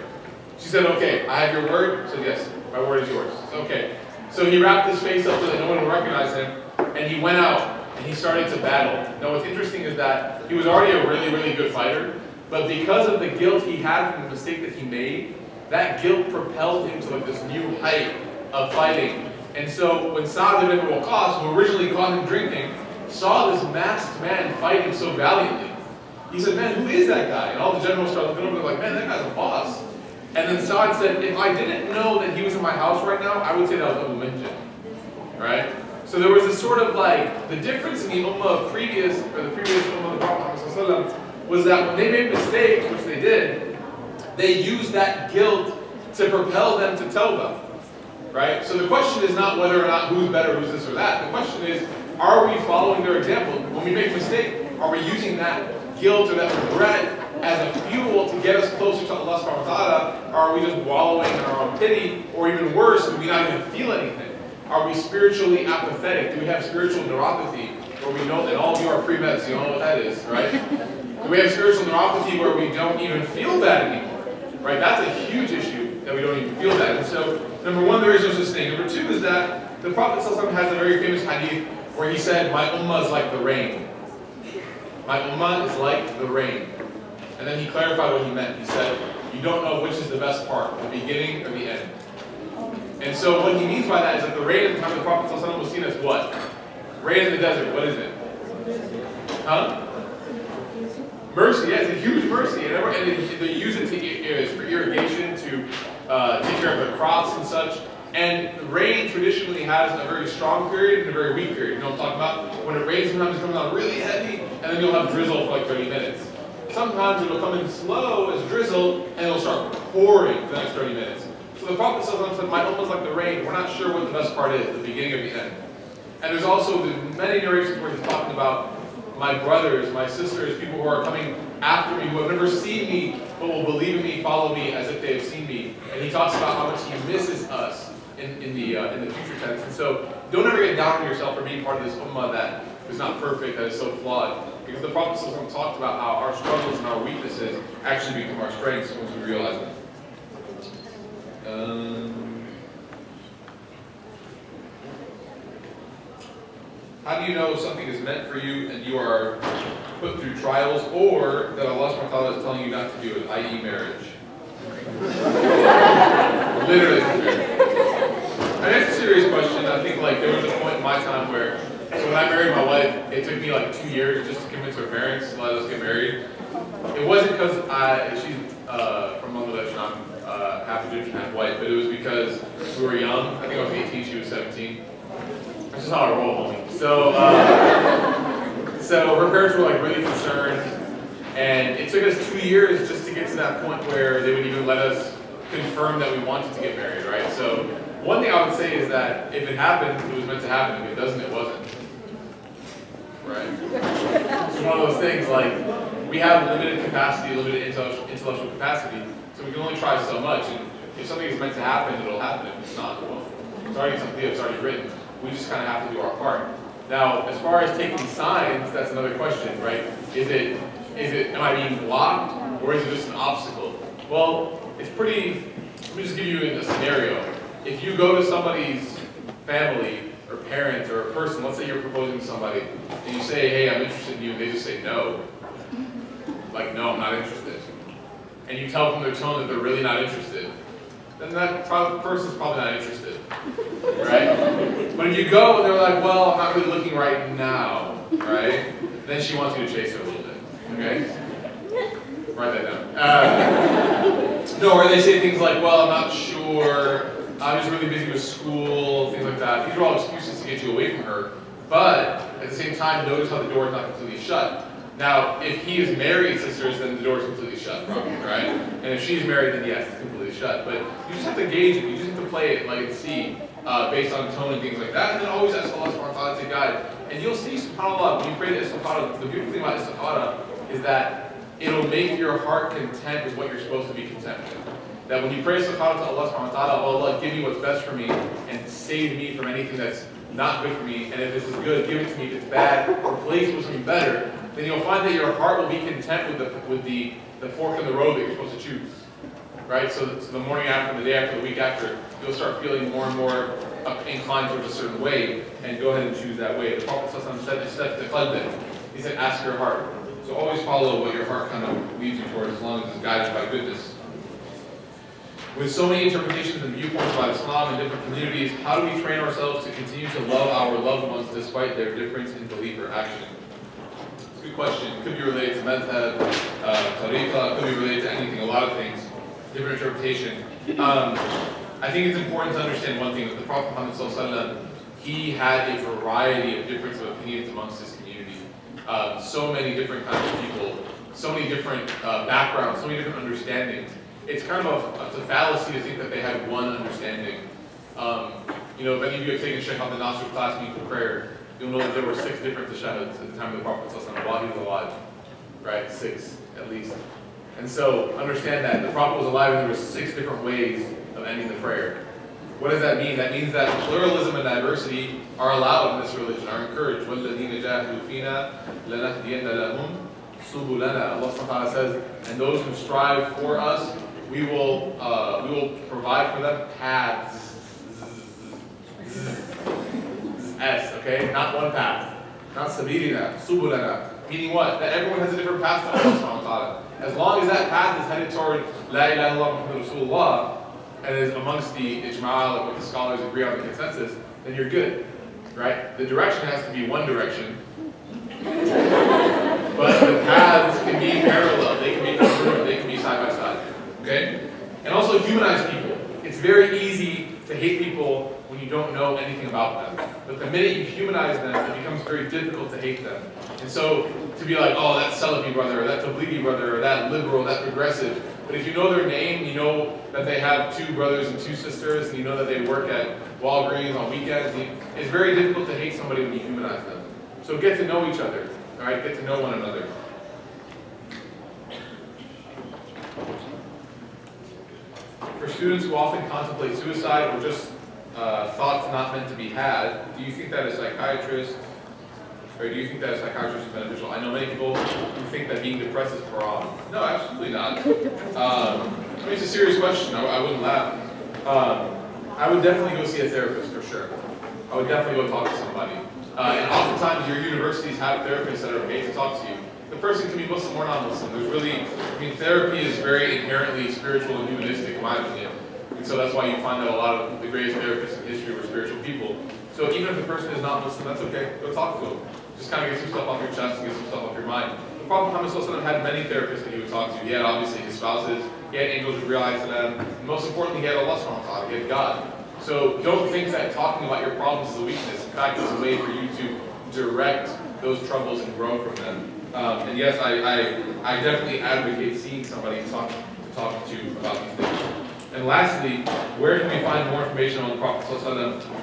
She said, okay, I have your word. She said, yes, my word is yours. Said, okay. So he wrapped his face up so that no one would recognize him, and he went out and he started to battle. Now what's interesting is that he was already a really, really good fighter, but because of the guilt he had from the mistake that he made, that guilt propelled him to like this new height of fighting. And so when Sa'd ibn Waqqas, who originally caught him drinking, saw this masked man fighting so valiantly, he said, man, who is that guy? And all the generals started looking over and like, man, that guy's a boss. And then Sa'd said, if I didn't know that he was in my house right now, I would say that was Abu Minjan. Right? So there was this sort of like, the difference in the ummah of the previous ummah of the Prophet was that when they made mistakes, which they did, they used that guilt to propel them to tawbah. Right? So the question is not whether or not who's better, who's this or that. The question is, are we following their example? When we make a mistake, are we using that guilt or that regret as a fuel to get us closer to Allah subhanahu wa ta'ala, or are we just wallowing in our own pity, or even worse, do we not even feel anything? Are we spiritually apathetic? Do we have spiritual neuropathy, where we know that all of you are pre-meds, you know what that is, right? Do we have spiritual neuropathy where we don't even feel bad anymore? Right? That's a huge issue, that we don't even feel bad. And so, number one, there is no such thing. Number two is that the Prophet ﷺ has a very famous hadith where he said, my ummah is like the rain. My ummah is like the rain. And then he clarified what he meant. He said, you don't know which is the best part, the beginning or the end. And so what he means by that is that the rain at the time of the Prophet ﷺ was seen as what? Rain in the desert, what is it? Huh? Mercy, yeah, it's a huge mercy. And they use it for irrigation, to take care of the crops and such. And rain traditionally has a very strong period and a very weak period. You know what I'm talking about? When it rains, sometimes it comes out really heavy, and then you'll have drizzle for like 30 minutes. Sometimes it'll come in slow as drizzle, and it'll start pouring for the next 30 minutes. So the Prophet said, my ummah is like the rain. We're not sure what the best part is, the beginning or the end. And there's also many narrations where he's talking about my brothers, my sisters, people who are coming after me, who have never seen me, but will believe in me, follow me as if they have seen me. And he talks about how much he misses us in the future tense. And so don't ever get down on yourself for being part of this ummah that is not perfect, that is so flawed. Because the Prophet talked about how our struggles and our weaknesses actually become our strengths once we realize them. How do you know something is meant for you and you are put through trials, or that Allah subhanahu wa ta'ala is telling you not to do it, i.e. marriage? Literally marriage. And it's a serious question. I think like there was a point in my time where, so when I married my wife, it took me like 2 years just to convince her parents to let us get married. It wasn't because she's from Bangladesh and I'm half Egyptian, half white, but it was because we were young. I think I was 18, she was 17. That's just how I roll, homie. So, so her parents were like really concerned, and it took us 2 years just to get to that point where they would even let us confirm that we wanted to get married, right? So one thing I would say is that if it happened, it was meant to happen. If it doesn't, it wasn't. Right? It's one of those things like we have limited capacity, limited intellectual capacity, so we can only try so much. And if something is meant to happen, it'll happen. If it's not, it won't. It's already something that's already written. We just kind of have to do our part. Now, as far as taking signs, that's another question, right? Am I being blocked, or is it just an obstacle? Well, it's pretty, let me just give you a scenario. If you go to somebody's family, or parents, or a person, let's say you're proposing to somebody, and you say, hey, I'm interested in you, and they just say no. Like, no, I'm not interested. And you tell from their tone that they're really not interested, then that person's probably not interested, right? But if you go and they're like, well, I'm not really looking right now, right? Then she wants you to chase her a little bit, okay? Write that down. No, or they say things like, well, I'm not sure, I'm just really busy with school, things like that. These are all excuses to get you away from her, but at the same time, notice how the door is not completely shut. Now, if he is married, sisters, then the door is completely shut, probably, right? And if she's married, then yes, it's completely shut. But you just have to gauge it. You just have to play it, like, and see, based on tone and things like that. And then always ask Allah subhanahu wa ta'ala to guide. And you'll see, subhanAllah, when you pray the istikhara, the beautiful thing about istikhara is that it'll make your heart content with what you're supposed to be content with. That when you pray istikhara to Allah subhanahu wa ta'ala, oh Allah, give me what's best for me and save me from anything that's not good for me. And if this is good, give it to me. If it's bad, replace it with something better. Then you'll find that your heart will be content with the fork in the road that you're supposed to choose, right? So the morning after, the day after, the week after, you'll start feeling more and more inclined towards a certain way, and go ahead and choose that way. The Prophet said, he said, ask your heart. So always follow what your heart kind of leads you towards, as long as it's guided by goodness. With so many interpretations and viewpoints about Islam in different communities, how do we train ourselves to continue to love our loved ones despite their difference in belief or action? Good question. It could be related to madhab, tariqah, it could be related to anything, a lot of things, different interpretation. I think it's important to understand one thing, that the Prophet Muhammad ﷺ, he had a variety of difference of opinions amongst his community. So many different kinds of people, so many different backgrounds, so many different understandings. It's kind of it's a fallacy to think that they had one understanding. You know, if any of you have taken Sheikh Abdul Nasr's class, Meaningful Prayer, you'll know that there were 6 different tashahuds at the time of the Prophet ﷺ while he was alive, right? 6 at least. And so understand that the Prophet was alive and there were 6 different ways of ending the prayer. What does that mean? That means that pluralism and diversity are allowed in this religion, are encouraged. وَالَّذِينَ جَاهَدُوا فِينَا لَنَهْدِيَنَّ لَهُمْ سُبُلَنَا. Allah subhanahu wa ta'ala says, and those who strive for us, we will provide for them paths. S, okay? Not one path. Not sabirina, subulana. Meaning what? That everyone has a different path to Allah subhanahu wa ta'ala. As long as that path is headed toward La ilaha illallah Muhammadur Rasulullah, and is amongst the ijma', like what the scholars agree on the consensus, then you're good. Right? The direction has to be one direction. But the paths can be parallel, they can be congruent, they can be side by side. Okay? And also humanize people. It's very easy to hate people when you don't know anything about them. But the minute you humanize them, it becomes very difficult to hate them. And so, to be like, oh, that Salafi brother, or that Tablighi brother, or that liberal, that progressive. But if you know their name, you know that they have 2 brothers and 2 sisters, and you know that they work at Walgreens on weekends, it's very difficult to hate somebody when you humanize them. So get to know each other, all right? Get to know one another. For students who often contemplate suicide or just thoughts not meant to be had, do you think that a psychiatrist, or do you think that a psychiatrist is beneficial? I know many people who think that being depressed is haram. No, absolutely not. I mean, it's a serious question. I wouldn't laugh. I would definitely go see a therapist for sure. I would definitely go talk to somebody. And oftentimes your universities have therapists that are okay to talk to you. The person can be Muslim or non-Muslim. There's really, I mean, therapy is very inherently spiritual and humanistic in my opinion. And so that's why you find that a lot of the greatest therapists in history were spiritual people. So even if the person is not Muslim, that's okay. Go talk to them. Just kind of get some stuff off your chest and get some stuff off your mind. The Prophet Muhammad had many therapists that he would talk to. He had obviously his spouses, he had angels who realized to them, and most importantly, he had Allah subhanahu wa ta'ala, he had God. So don't think that talking about your problems is a weakness. In fact, it's a way for you to direct those troubles and grow from them. And yes, I definitely advocate seeing somebody to talk to about these things. And lastly, where can we find more information on the Prophet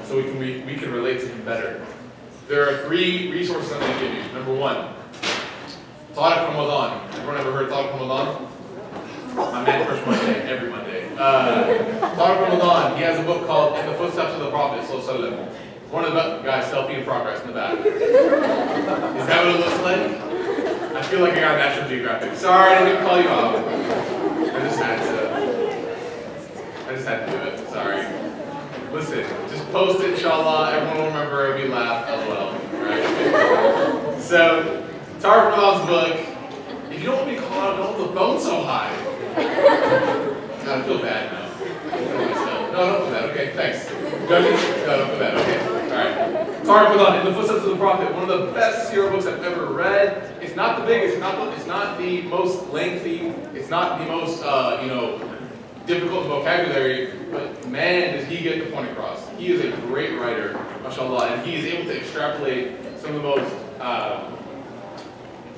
so we can relate to him better? There are 3 resources I'm going to give you. Number 1, Tariq Ramadan. Everyone ever heard of Tariq Ramadan? My man first Monday, every Monday. Tariq Ramadan, he has a book called In the Footsteps of the Prophet. One of the guys, selfie in progress in the back. Is that what it looks like? I feel like I got National Geographic. Sorry, I didn't call you out. I just had to do it. Sorry. Listen, just post it, inshallah. Everyone will remember if you laugh. LOL. Right? So, Tariq Ramadan's book. If you don't want me to call out, don't hold the phone so high. I feel bad now. No, don't feel bad. Okay, thanks. Judges? No, don't feel bad. Okay. Alright. Tariq Ramadan, In the Footsteps of the Prophet. One of the best seerah books I've ever read. It's not the biggest, it's not the most lengthy, it's not the most, difficult vocabulary, but man, does he get the point across. He is a great writer, mashallah, and he is able to extrapolate some of the most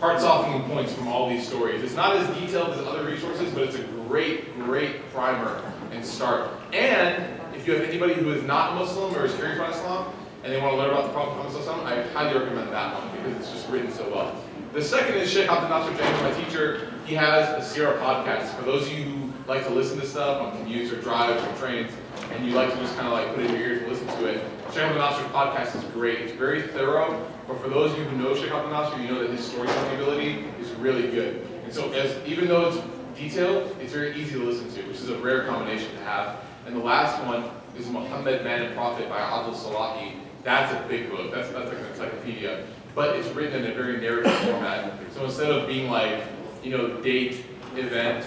heart-softening points from all these stories. It's not as detailed as other resources, but it's a great, great primer and start. And if you have anybody who is not Muslim or is curious about Islam, and they want to learn about the Prophet Muhammad, I highly recommend that one because it's just written so well. The second is Sheikh Abdul Nasser James, my teacher. He has a seerah podcast. For those of you who like to listen to stuff on commutes or drives or trains, and you like to just kind of like put it in your ears and listen to it, Sheikh Abdul Nasser's podcast is great. It's very thorough, but for those of you who know Sheikh Abdul Nasser, you know that his storytelling ability is really good. And so even though it's detailed, it's very easy to listen to, which is a rare combination to have. And the last one is Muhammad, Man and Prophet by Abdul Salahi. That's a big book. That's like an encyclopedia. But it's written in a very narrative format. So instead of being like, date, event,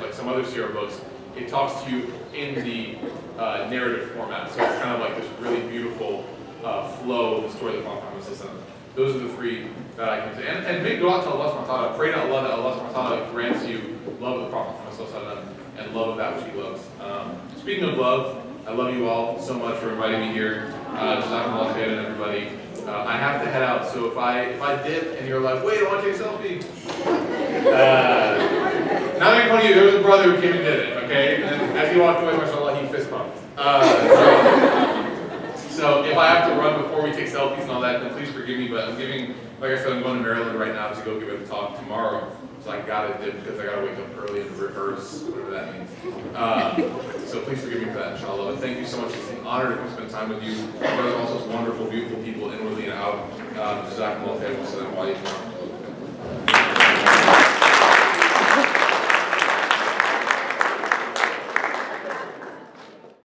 like some other seerah books, it talks to you in the narrative format. So it's kind of like this really beautiful flow of the story of the Prophet Muhammad. Those are the 3 that I can say. And big dua to Allah subhanahu wa ta'ala. Pray to Allah that Allah subhanahu wa ta'ala grants you love of the Prophet Muhammad and love of that which he loves. Speaking of love, I love you all so much for inviting me here. Jazakumullah khairan, everybody. I have to head out, so if I dip and you're like, wait, I want to take a selfie. Not making fun of you, there was a brother who came and did it, okay? And as he walked away, mashallah, he fist bumped. So if I have to run before we take selfies and all that, then please forgive me, but I'm giving, like I said, I'm going to Maryland right now to go give a talk tomorrow. So I gotta dip because I gotta wake up early and rehearse, whatever that means. So please forgive me for that, inshallah. But thank you so much. It's an honor to come spend time with you. You guys are also wonderful, beautiful people, inwardly and out. Jazakumullah khairan.